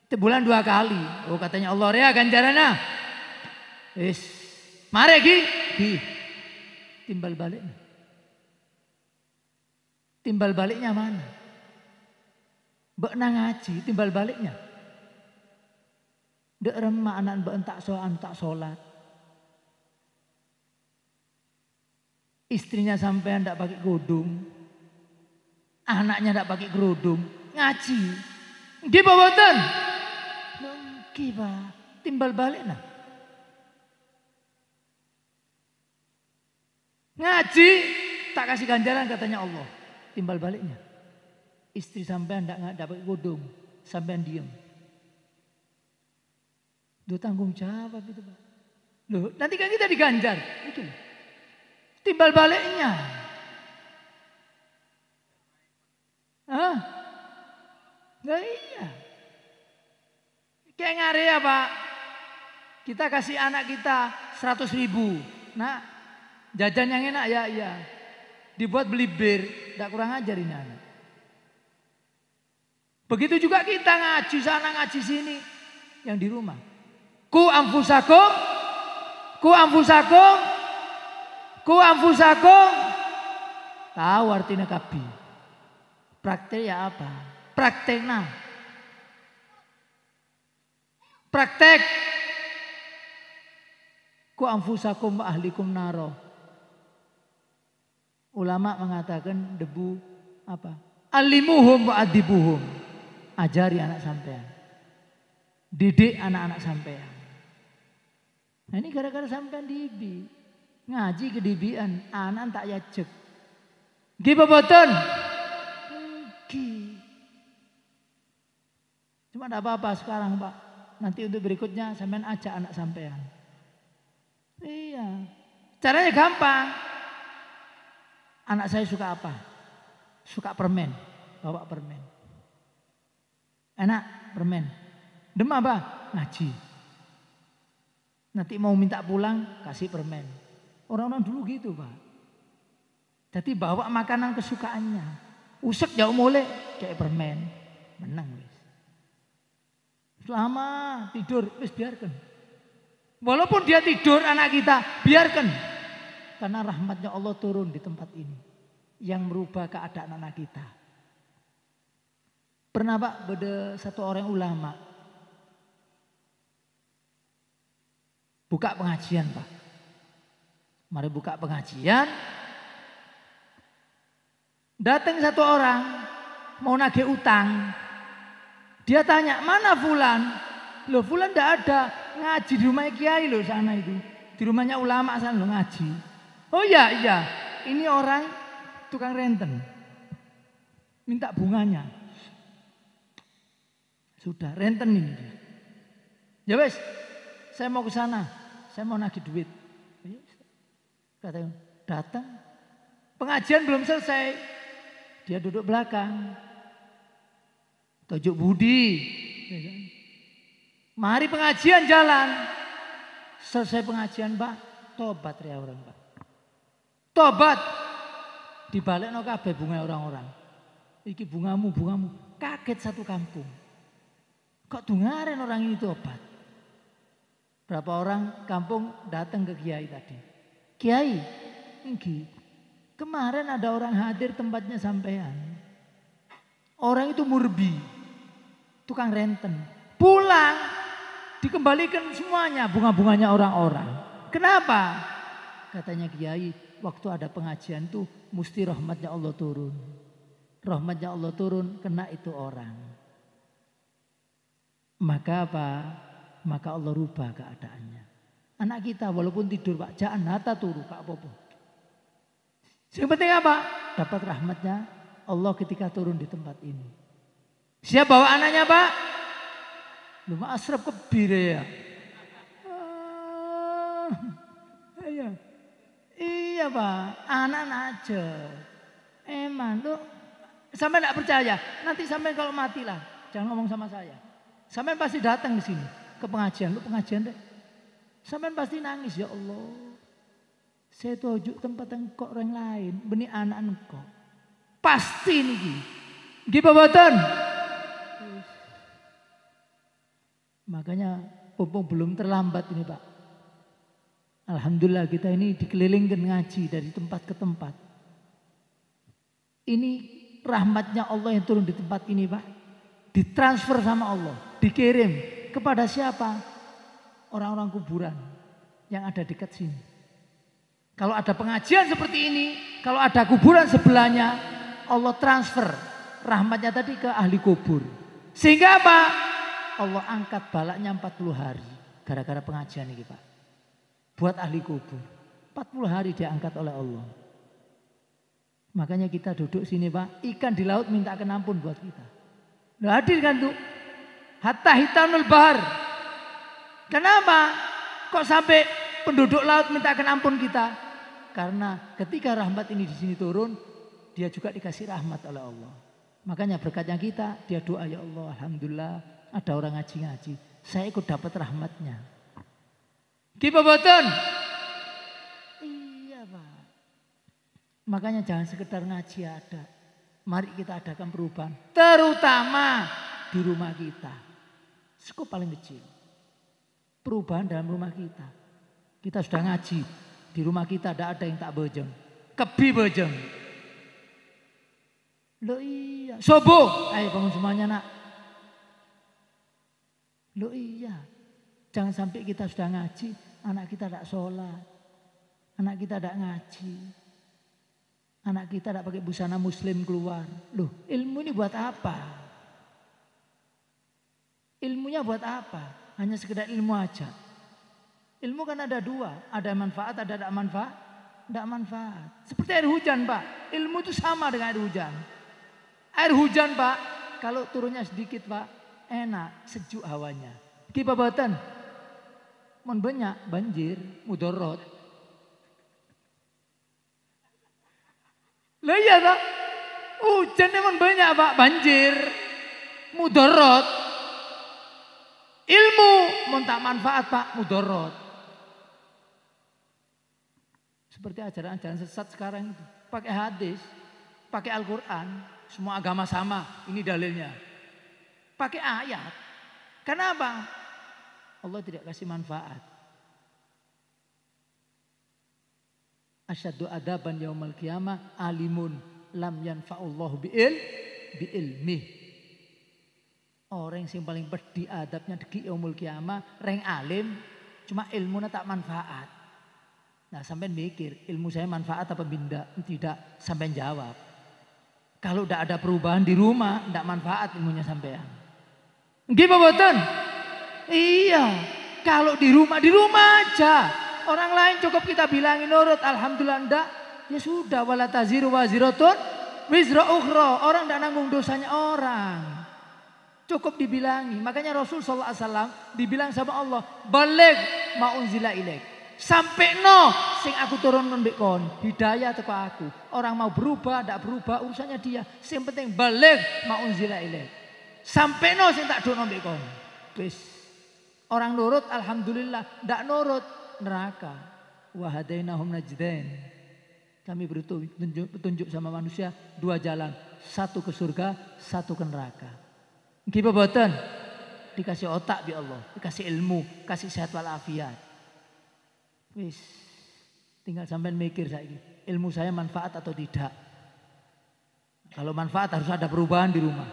Tiap bulan 2 kali. Oh katanya Allah ya ganjarannya. Mari Gi. Timbal baliknya. Timbal baliknya mana? Mbak ngaji, timbal baliknya. Dek remah anak mbak tak sholat. Istrinya sampai ndak pakai kerudung. Anaknya ndak pakai kerudung. Ngaji. Nggih Pak boten? Nggih Pak. Timbal baliknya. Ngaji tak kasih ganjaran katanya Allah. Timbal baliknya. Istri sampean enggak dapat godong, sampean diem. Duh tanggung jawab itu Pak. Loh, nanti kan kita diganjar. Itu loh. Timbal baliknya. Nah iya. Kayak ngare ya Pak. Kita kasih anak kita 100.000. Nah, jajan yang enak ya iya. Dibuat beli bir, tidak kurang ajar ini anak. Begitu juga kita ngaji sana ngaji sini. Yang di rumah. Ku anfusakum. Tahu artinya kabi. Praktek ya apa? Praktek. Ku anfusakum wa ahlikum naro. Ulama mengatakan debu apa? Alimuhum wa adibuhum. Ajari anak sampean. Didik anak-anak sampean. Nah ini gara-gara sampean dibi. Ngaji kedibian, anak tak yajek. Nggih apa boten? Nggih. Cuma enggak apa-apa sekarang, Pak. Nanti untuk berikutnya sampean ajak anak sampean. Iya. Caranya gampang. Anak saya suka apa? Suka permen. Bawa permen. Enak permen. Dem apa? Ngaji. Nanti mau minta pulang kasih permen. Orang-orang dulu gitu Pak. Jadi bawa makanan kesukaannya. Usek jauh mulai kayak permen. Menang wis. Selama tidur wis biarkan. Walaupun dia tidur anak kita biarkan. Karena rahmatnya Allah turun di tempat ini. Yang merubah keadaan anak kita. Pernah Pak ada satu orang ulama. Buka pengajian Pak. Mari buka pengajian. Datang satu orang. Mau nagih utang. Dia tanya mana Fulan? Loh Fulan tidak ada. Ngaji di rumah Kiai loh sana itu. Di rumahnya ulama sana loh ngaji. Oh iya. Ini orang tukang renten. Minta bunganya. Sudah renten ini. Ya wes. Saya mau ke sana. Saya mau nagih duit. Katanya datang. Pengajian belum selesai. Dia duduk belakang. Tojuk budi. Mari pengajian jalan. Selesai pengajian Pak. Tobat ya orang Pak. Tobat. Dibalik no kabeh bunga orang-orang. Iki bungamu. Kaget satu kampung. Kok dungaren orang ini tobat. Berapa orang kampung datang ke Kiai tadi. Kiai, kemarin ada orang hadir tempatnya sampean. Orang itu murbi, tukang renten. Pulang, dikembalikan semuanya bunga-bunganya orang-orang. Kenapa? Katanya Kiai, waktu ada pengajian tuh mesti rahmatnya Allah turun. Rahmatnya Allah turun, kena itu orang. Maka apa? Maka Allah rubah keadaannya. Anak kita walaupun tidur Pak, jangan nata turu Pak Popo. Yang penting apa? Dapat rahmatnya Allah ketika turun di tempat ini. Siap bawa anaknya Pak? Lu asrap kebir ya. Iya Pak, anak aja. Emang lu sampai enggak percaya. Nanti sampai kalau matilah, jangan ngomong sama saya. Sampai pasti datang di sini ke pengajian. Lu pengajian deh. Sampai pasti nangis ya Allah. Saya tujuk tempat engkau orang lain. Benih anak engkau. Pasti nih. Gimana boten? Makanya mumpung belum terlambat ini Pak. Alhamdulillah kita ini dikelilingkan ngaji dari tempat ke tempat. Ini rahmatnya Allah yang turun di tempat ini Pak. Ditransfer sama Allah. Dikirim kepada siapa? Orang-orang kuburan yang ada dekat sini. Kalau ada pengajian seperti ini, kalau ada kuburan sebelahnya, Allah transfer rahmatnya tadi ke ahli kubur. Sehingga apa? Allah angkat balaknya 40 hari. Gara-gara pengajian ini Pak. Buat ahli kubur. 40 hari diangkat oleh Allah. Makanya kita duduk sini Pak. Ikan di laut minta ampun buat kita. Nggak hadir kan tuh? Hatta hitanul bahar. Kenapa? Kok sampai penduduk laut minta ampun kita? Karena ketika rahmat ini di sini turun, dia juga dikasih rahmat oleh Allah. Makanya berkatnya kita, dia doa, ya Allah, alhamdulillah ada orang ngaji-ngaji. Saya ikut dapat rahmatnya. Kipa boten? Iya Pak. Makanya jangan sekedar ngaji ada. Mari kita adakan perubahan. Terutama di rumah kita. Skop paling kecil. Perubahan dalam rumah kita. Kita sudah ngaji. Di rumah kita tidak ada yang tak bejeng. Kebi bejeng. Loh iya. Sobo. Ayo bangun semuanya nak. Loh iya. Jangan sampai kita sudah ngaji. Anak kita tidak sholat. Anak kita tidak ngaji. Anak kita tidak pakai busana muslim keluar. Loh ilmu ini buat apa? Ilmunya buat apa? Hanya sekedar ilmu aja. Ilmu kan ada dua. Ada manfaat, ada tidak manfaat. Tidak manfaat. Seperti air hujan Pak. Ilmu itu sama dengan air hujan. Air hujan Pak, kalau turunnya sedikit Pak, enak, sejuk hawanya. Kipa boten, mon banyak banjir, mudorot. Lah iya Pak, hujan mon banyak Pak, banjir, mudorot. Ilmu mon tak manfaat Pak, mudorot. Seperti ajaran-ajaran sesat sekarang itu, pakai hadis, pakai Al-Quran. Semua agama sama, ini dalilnya. Pakai ayat. Kenapa? Allah tidak kasih manfaat. Asyaddu adaban yaumal qiyamah alimun lam yanfa'ullahu bi'ilmih. Orang yang paling pedih adabnya di yaumul qiyamah, reng alim, cuma ilmunya tak manfaat. Nah sampai mikir, ilmu saya manfaat apa tidak? Sampai jawab. Kalau tidak ada perubahan di rumah, tidak manfaat ilmunya sampean. Gimana boten? Iya. Kalau di rumah aja. Orang lain cukup kita bilangin nurut, alhamdulillah ndak. Ya sudah, wala taziru waziratun wizra ukhra. Orang tidak nanggung dosanya orang. Cukup dibilangi. Makanya Rasul sallallahu alaihi wasallam dibilang sama Allah, "Baligh ma unzila ilaik." Sampai no sing aku turunkan mbek kon, hidayah teko aku. Orang mau berubah ndak berubah urusannya dia. Sing penting baligh ma unzila ilaik. Sampai no sing tak dono mbek kon. Wis. Orang nurut alhamdulillah, ndak nurut neraka. Wa hadainahum najdain. Kami beri petunjuk sama manusia dua jalan, satu ke surga, satu ke neraka. Nggih boten? Dikasih otak bi Allah, dikasih ilmu, kasih sehat walafiat. Wis, tinggal sampai mikir saiki, ilmu saya manfaat atau tidak. Kalau manfaat harus ada perubahan di rumah.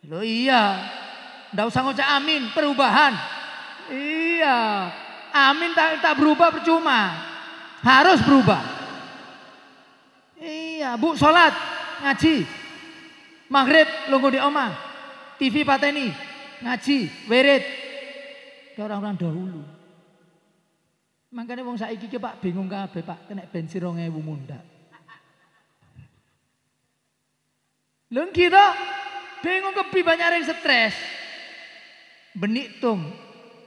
Loh iya, ndak usah ngocak amin, perubahan. Iya, amin tak berubah percuma, harus berubah. Iya, Bu sholat, ngaji, maghrib lungguh di omah, TV pateni, ngaji, wirid. Ke orang-orang dahulu. Makanya wong saiki ki Pak bingung kabeh Pak, kena bensin 2000 mundak. Lha kita bingung kepi banyak yang stres. Benik tung,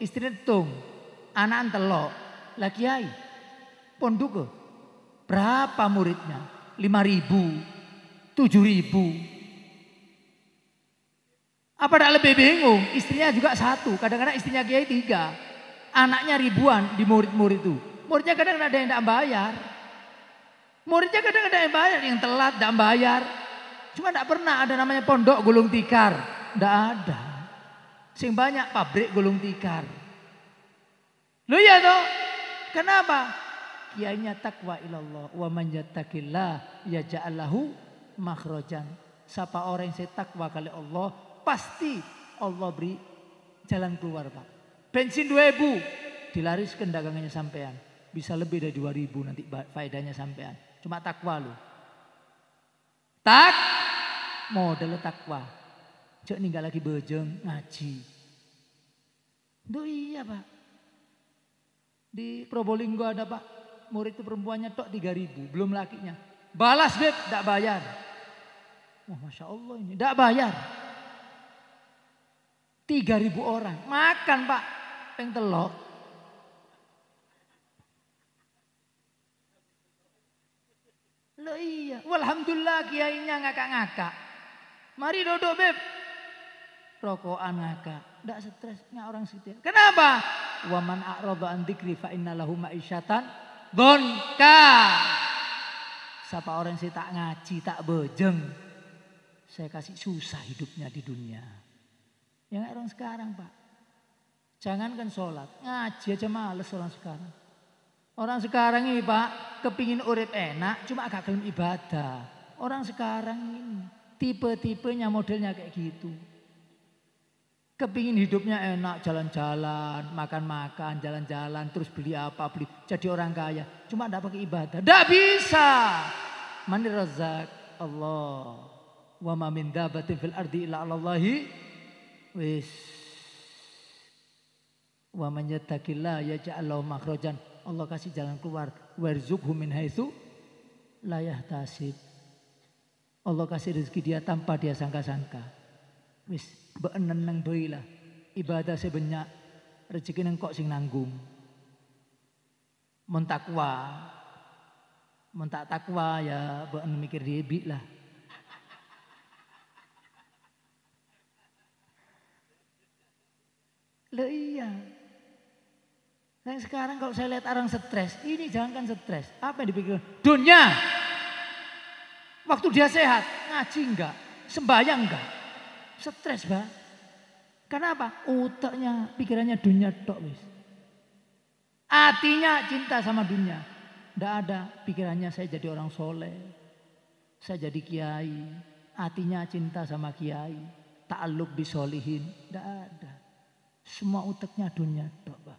istri tung, anak telok, lah kiai. Pondok berapa muridnya? 5.000, 7.000. Apa tidak lebih bingung? Istrinya juga satu, kadang-kadang istrinya kiai 3. Anaknya ribuan di murid-murid itu. Muridnya kadang-kadang ada yang tidak bayar. Muridnya kadang-kadang ada yang bayar, yang telat tidak bayar. Cuma tidak pernah ada namanya pondok gulung tikar. Tidak ada. Sing banyak pabrik gulung tikar. Loh ya toh? Kenapa? Kiainya takwa ilallah. Wa man yattaqillah yaj'al lahu makhrajan. Siapa orang yang saya takwa kali Allah, pasti Allah beri jalan keluar Pak. Bensin 2.000 dilariskan dagangannya sampean. Bisa lebih dari 2.000 nanti faedahnya sampean. Cuma takwa lu. Modal takwa. Cek ninggal lagi bejeng ngaji. Duh iya Pak. Di Probolinggo ada Pak. Murid itu perempuannya tok 3.000. Belum lakinya. Balas beb, tidak bayar. Wah Masya Allah ini. Tidak bayar. 3.000 orang. Makan Pak. Peng telok. Loh iya. Walhamdulillah kiainya ngakak-ngakak. Mari duduk beb. Rokokan ngakak. Ndak stresnya orang setia. Kenapa? Wa man a'rada an dzikri fa innalahu ma'isyatan dzonka. Siapa orang yang tak ngaji, tak bejeng, saya kasih susah hidupnya di dunia. Yang orang sekarang Pak. Jangankan sholat, ngaji aja males orang sekarang. Orang sekarang ini Pak, kepingin urip enak, cuma agak gelem ibadah. Orang sekarang ini, tipe-tipenya modelnya kayak gitu. Kepingin hidupnya enak, jalan-jalan, makan-makan, jalan-jalan, terus beli apa, beli. Jadi orang kaya, cuma tidak pakai ibadah. Tidak bisa. Man razak Allah. Wa ma min dabatin fil ardi illa 'alallahi. Wis. Wa man yattaqillah yaj'al lahu makhrajan. Allah kasih jalan keluar. Warzuqhu min haitsu la yahtasib. Allah kasih rezeki dia tanpa dia sangka-sangka. Wis, beenen nang bae lah. Ibadah sebanyak, rezeki nang kok sing nanggung. Mun takwa. Mun tak takwa ya beenen mikir debi lah. Loh iya. Nah sekarang kalau saya lihat orang stres, ini jangankan stres. Apa yang dipikirkan? Dunia. Waktu dia sehat, ngaji enggak, sembahyang enggak. Stres, Pak. Kenapa? Utaknya, pikirannya dunia tok wis. Hatinya cinta sama dunia. Enggak ada pikirannya saya jadi orang soleh. Saya jadi kiai. Hatinya cinta sama kiai. Ta'alluq bisolihin. Enggak ada. Semua utaknya dunia tok, Pak.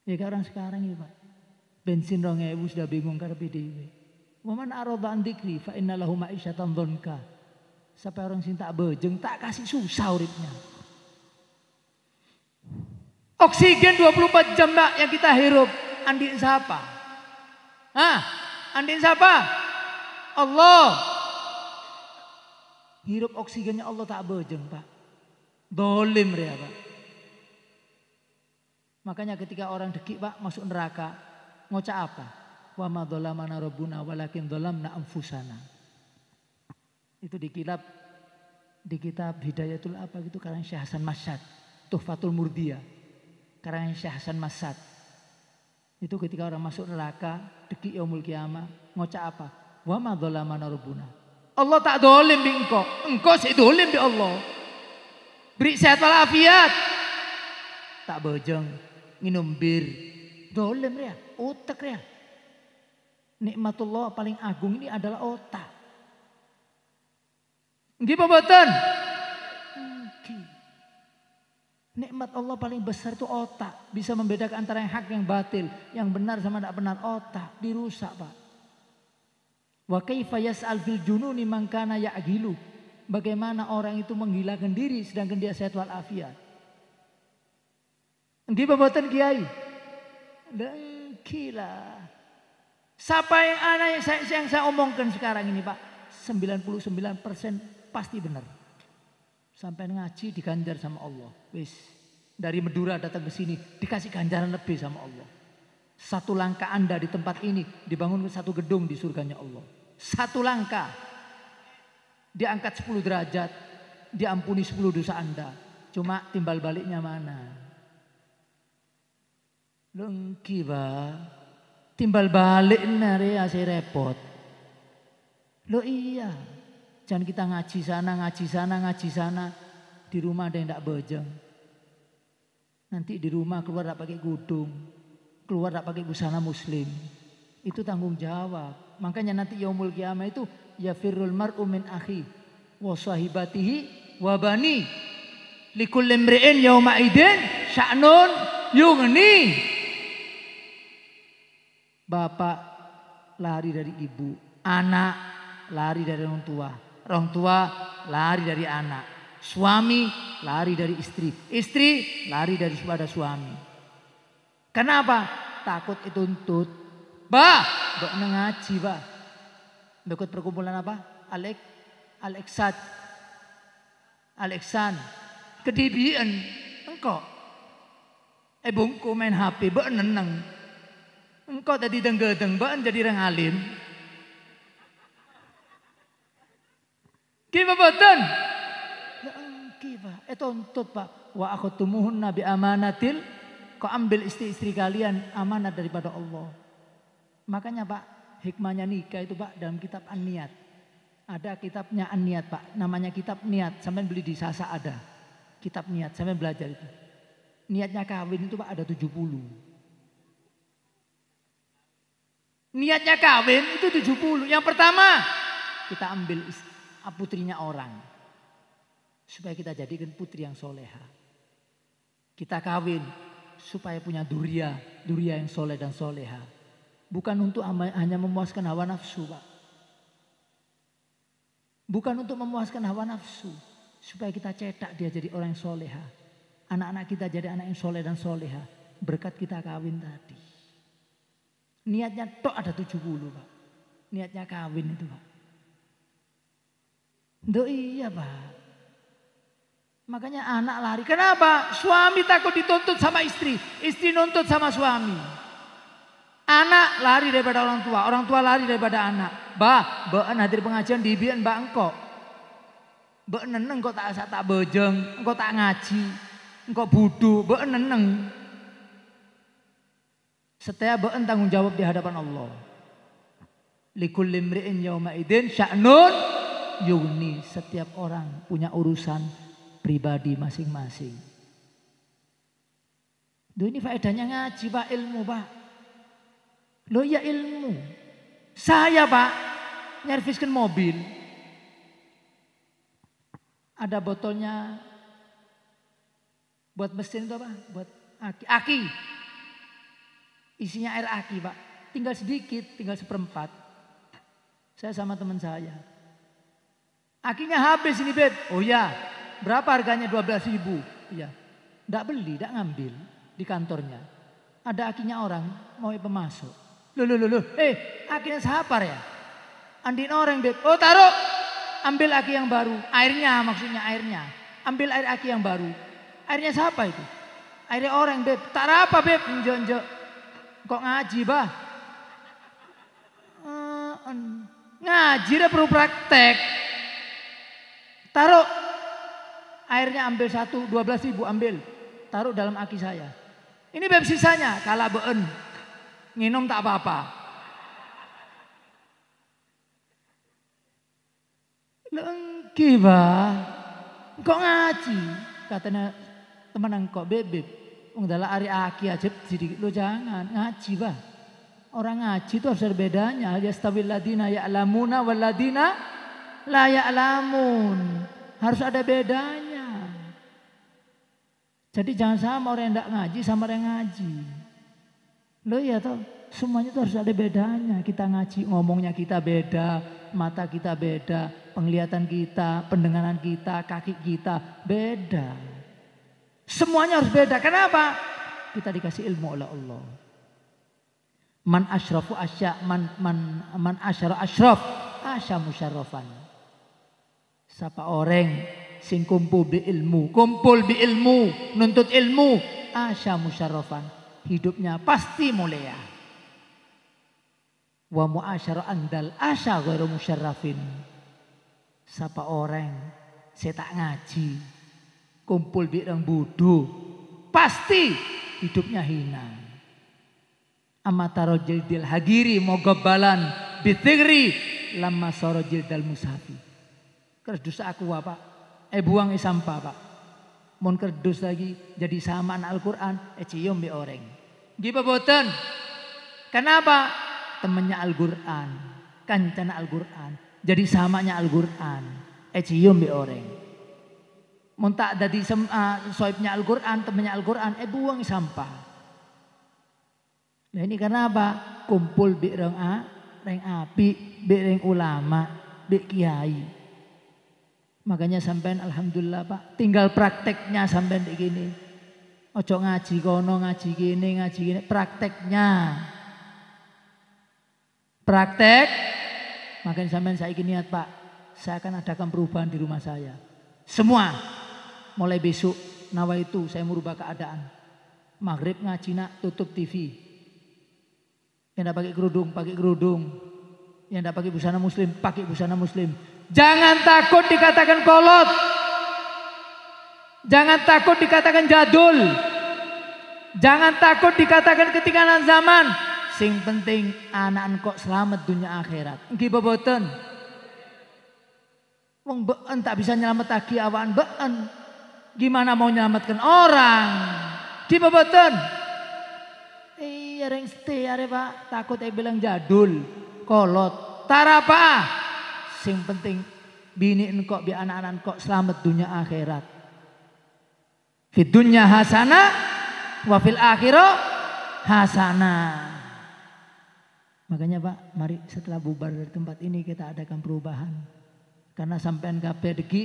Ya kayak orang sekarang ini Pak. Bensin 2.000 sudah bingung karepe dhewe. Wa man arada an dzikri fa inna lahu ma'isyatan dzonka. Sampai orang sing tak bejeng tak kasih susah uripnya. Oksigen 24 jam Mbak yang kita hirup. Andin siapa? Andin siapa? Allah. Hirup oksigennya Allah tak bejeng Pak. Dolim ya Pak. Makanya ketika orang dekik Pak masuk neraka, ngocak apa? Wa ma dzalamana rabbuna walakin dzalamna anfusana. Itu di kitab Hidayatul apa gitu karangan Syekh Hasan Masyad, Tuhfatul Murdiyah. Karangan Syekh Hasan Masyad. Itu ketika orang masuk neraka, dekik yaumul kiamah, ngocak apa? Wa ma dzalamana rabbuna. Allah tak dolim bi engkau sih dolim bi Allah. Beri sehat walafiat. Tak bojong, minum bir, dolim ya, otak ya. Nikmatullah paling agung ini adalah otak. Nggih apa mboten? Nikmat Allah paling besar itu otak. Bisa membedakan antara yang hak yang batil, yang benar sama tidak benar. Otak dirusak Pak. Wa kaifa yas'al fil jununi man kana ya'gilu. Bagaimana orang itu menggilangkan diri sedangkan dia sehat walafiat. Nggih apa mboten Kiai? Gila. Siapa yang saya omongkan sekarang ini Pak, 99% pasti benar. Sampai ngaji diganjar sama Allah. Wis, dari Madura datang ke sini dikasih ganjaran lebih sama Allah. Satu langkah Anda di tempat ini dibangun satu gedung di surganya Allah. Satu langkah diangkat 10 derajat, diampuni 10 dosa Anda. Cuma timbal baliknya mana? Lengki Pak. Timbal balik nari asih repot. Lo iya. Jangan kita ngaji sana. Di rumah ada yang tidak bejeng. Nanti di rumah keluar tidak pakai gudung. Keluar tidak pakai busana muslim. Itu tanggung jawab. Makanya nanti yaumul qiyamah itu yafirrul mar'u min akhi wa sahibatihi wa bani. Likulli imri'in yauma idin sya'nun yughni. Bapak lari dari ibu, anak lari dari orang tua lari dari anak, suami lari dari istri lari dari suami. Kenapa? Takut dituntut. Mbak ngaji Pak. Ikut perkumpulan apa? Alexan. Kedibian engkau. Bungku main HP, mbak neneng. Engkau tadi denggedeng, mbak jadi orang alim. Kiba boten? Kiba, tuntut Pak. Wa akhutumuhunna bi amanatil, kau ambil istri-istri kalian amanat daripada Allah. Makanya Pak, hikmahnya nikah itu Pak dalam kitab An-Niyat. Ada kitabnya An-Niyat Pak, namanya kitab Niat. Sampai beli di Sasa ada. Kitab Niat, sampai belajar itu. Niatnya kawin itu Pak ada 70. Niatnya kawin itu 70. Yang pertama, kita ambil putrinya orang. Supaya kita jadikan putri yang soleha. Kita kawin supaya punya duria yang soleh dan soleha. Bukan untuk hanya memuaskan hawa nafsu Pak. Bukan untuk memuaskan hawa nafsu. Supaya kita cetak dia jadi orang yang soleha. Anak-anak kita jadi anak yang soleh dan soleha. Berkat kita kawin tadi. Niatnya tok ada 70 Pak. Niatnya kawin itu Pak. Iya Pak. Makanya anak lari. Kenapa? Suami takut dituntut sama istri. Istri nuntut sama suami. Anak lari daripada orang tua. Orang tua lari daripada anak. Baan hadir pengajian dibian mbak engkau. Mbak neneng kok tak bejeng. Engkau tak ngaji. Engkau budu. Mbak neneng. Setiap mbak tanggung jawab di hadapan Allah. Likulli imri'in yawma idin sya'nun yugni. Setiap orang punya urusan pribadi masing-masing. Duh, ini faedahnya ngaji Pak, ilmu Pak. Loh ya ilmu. Saya Pak, nyerviskan mobil. Ada botolnya buat mesin itu Pak, buat aki. Isinya air aki Pak. Tinggal sedikit, tinggal 1/4. Saya sama teman saya. Akinya habis ini Beb. Oh ya, berapa harganya? 12.000. Iya. Enggak beli, enggak ngambil di kantornya. Ada akinya orang, mau pemasok. Loh. Akinya sapar ya? Andin orang Beb. Oh taruh. Ambil aki yang baru. Airnya maksudnya airnya. Ambil air aki yang baru. Airnya siapa itu? Airnya orang Beb. Tak apa Beb. Enjok. Kok ngaji bah? Ngaji dah perlu praktek. Taruh. Airnya ambil 12.000 ambil. Taruh dalam aki saya. Ini Beb sisanya. Kalah been. Nginum tak apa-apa. Lengki bah. Kok ngaji? Katanya teman kok Beb. Dalam hari aki aja sedikit. Lo jangan ngaji bah. Orang ngaji itu harus ada bedanya. Yastawil ladina ya'lamuna wal ladina la ya'lamun. Harus ada bedanya. Jadi jangan sama orang yang tidak ngaji sama orang yang ngaji. Loh ya toh, semuanya itu harus ada bedanya. Kita ngaji, ngomongnya kita beda, mata kita beda, penglihatan kita, pendengaran kita, kaki kita beda. Semuanya harus beda. Kenapa? Kita dikasih ilmu oleh Allah. Man asyrafu asya, man asyara asyraf, asya musyarrafan. Siapa orang sing kumpul bi ilmu, nuntut ilmu, asya musyarrafan. Hidupnya pasti mulia. Wa mu'asyara andal asya ghairu musyarrafin. Siapa orang saya tak ngaji, kumpul bi orang bodoh, pasti hidupnya hina. Amataro jildil hagiri mogobalan bitigri lama soro jildal musafi. Kerdus aku Pak, buang sampah Pak. Mon kerdus lagi jadi samaan Al-Quran, cium bi orang. Giba boten. Kenapa? Temannya Al-Quran, kancana Al-Quran, jadi samanya Al-Quran, cium bi orang. Mon tak jadi soibnya Al-Quran, temannya Al-Quran, buang sampah. Nah ini karena apa? Kumpul bi reng api, bi reng ulama, bi kiai. Makanya sampean alhamdulillah Pak, tinggal prakteknya sampean begini. Ojo ngaji kono, ngaji gini, prakteknya. Praktek. Makanya sampean saya niat Pak, saya akan adakan perubahan di rumah saya. Semua. Mulai besok nawa itu saya merubah keadaan. Maghrib ngaji nak, tutup TV. Yang tidak pakai kerudung, pakai kerudung. Yang tidak pakai busana muslim, pakai busana muslim. Jangan takut dikatakan kolot. Jangan takut dikatakan jadul. Jangan takut dikatakan ketinggalan zaman. Sing penting anak kok selamat dunia akhirat. Nggih boten. Wong been tak bisa nyelametake awan been. Gimana mau nyelamatkan orang? Di boten. Iya ring stay are Pak, takut bilang jadul, kolot. Tarapa. Sing penting bini engkok bi anak-anak kok selamat dunia akhirat. Fid dunya hasanah wa fil akhirah hasanah. Makanya Pak, mari setelah bubar dari tempat ini kita adakan perubahan. Karena sampean kabeh deki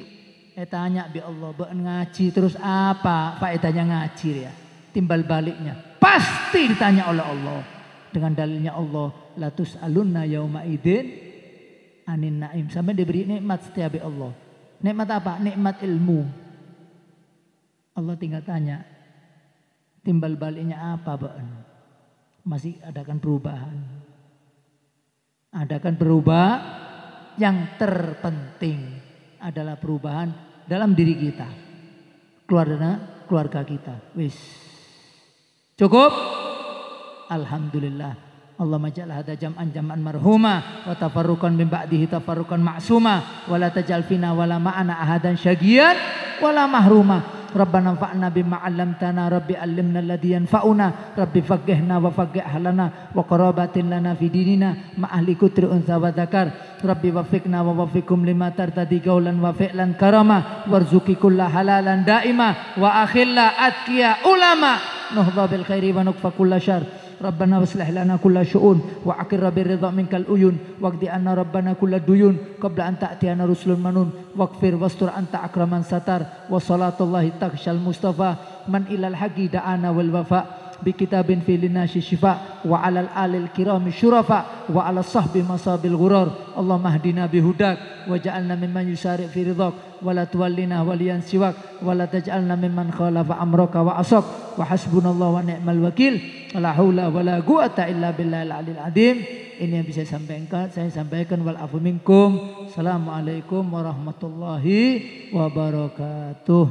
tanya bi Allah, beun ngaji terus apa faedahnya ngaji ya? Timbal baliknya pasti ditanya oleh Allah dengan dalilnya Allah la tus'alunna yauma idzin anin naim. Sampai diberi nikmat setiap Allah. Nikmat apa? Nikmat ilmu. Allah tinggal tanya timbal baliknya apa beun? Masih adakan perubahan. Adakan berubah. Yang terpenting adalah perubahan dalam diri kita, keluarga kita. Wis cukup. Alhamdulillah. Allahumma ja'al hadza jam'an marhuma wa tafarruqan min ba'dihi tafarruqan ma'suma wa la taj'al fina wa la ma'ana ahadan syaqiyan wa la mahruma. Rabbana anfa'na bima 'allamtana rabbi 'allimna alladhi yanfa'una rabbi faqqihna wa faqqih ahlana wa qarabatin lana fi dinina ma ahli kutri unsa wa dzakar rabbi waffiqna wa waffiqhum lima tartadi qaulan wa fi'lan karama warzuqi kulla halalan daima wa akhilla atqiya ulama nuhdha bil khairi wa nukfa kulla syarr. Rabbana waslih lana kulla syu'un wa aqir birridha minkal uyun waqdi anna rabbana kulla duyun qabla an ta'tiyana rusulun manun waqfir wastur anta akraman satar wa salatullahi takshal mustafa man ilal haqi da'ana wal wafa bi kitabin fi linasi syifa wa alal alil kirami syurafa wa ala sahbi masabil ghurar. Allahumma hdina bihudak wa ja'alna mimman yusari' fi ridhak wa la tuwallina waliyan siwak wa la taj'alna mimman khalafa amraka wa asak wa hasbunallahu wa ni'mal wakil. La haula wa la quwata illa billahil aliyil azim. Ini yang bisa saya sampaikan wal afu minkum. Assalamualaikum warahmatullahi wabarakatuh.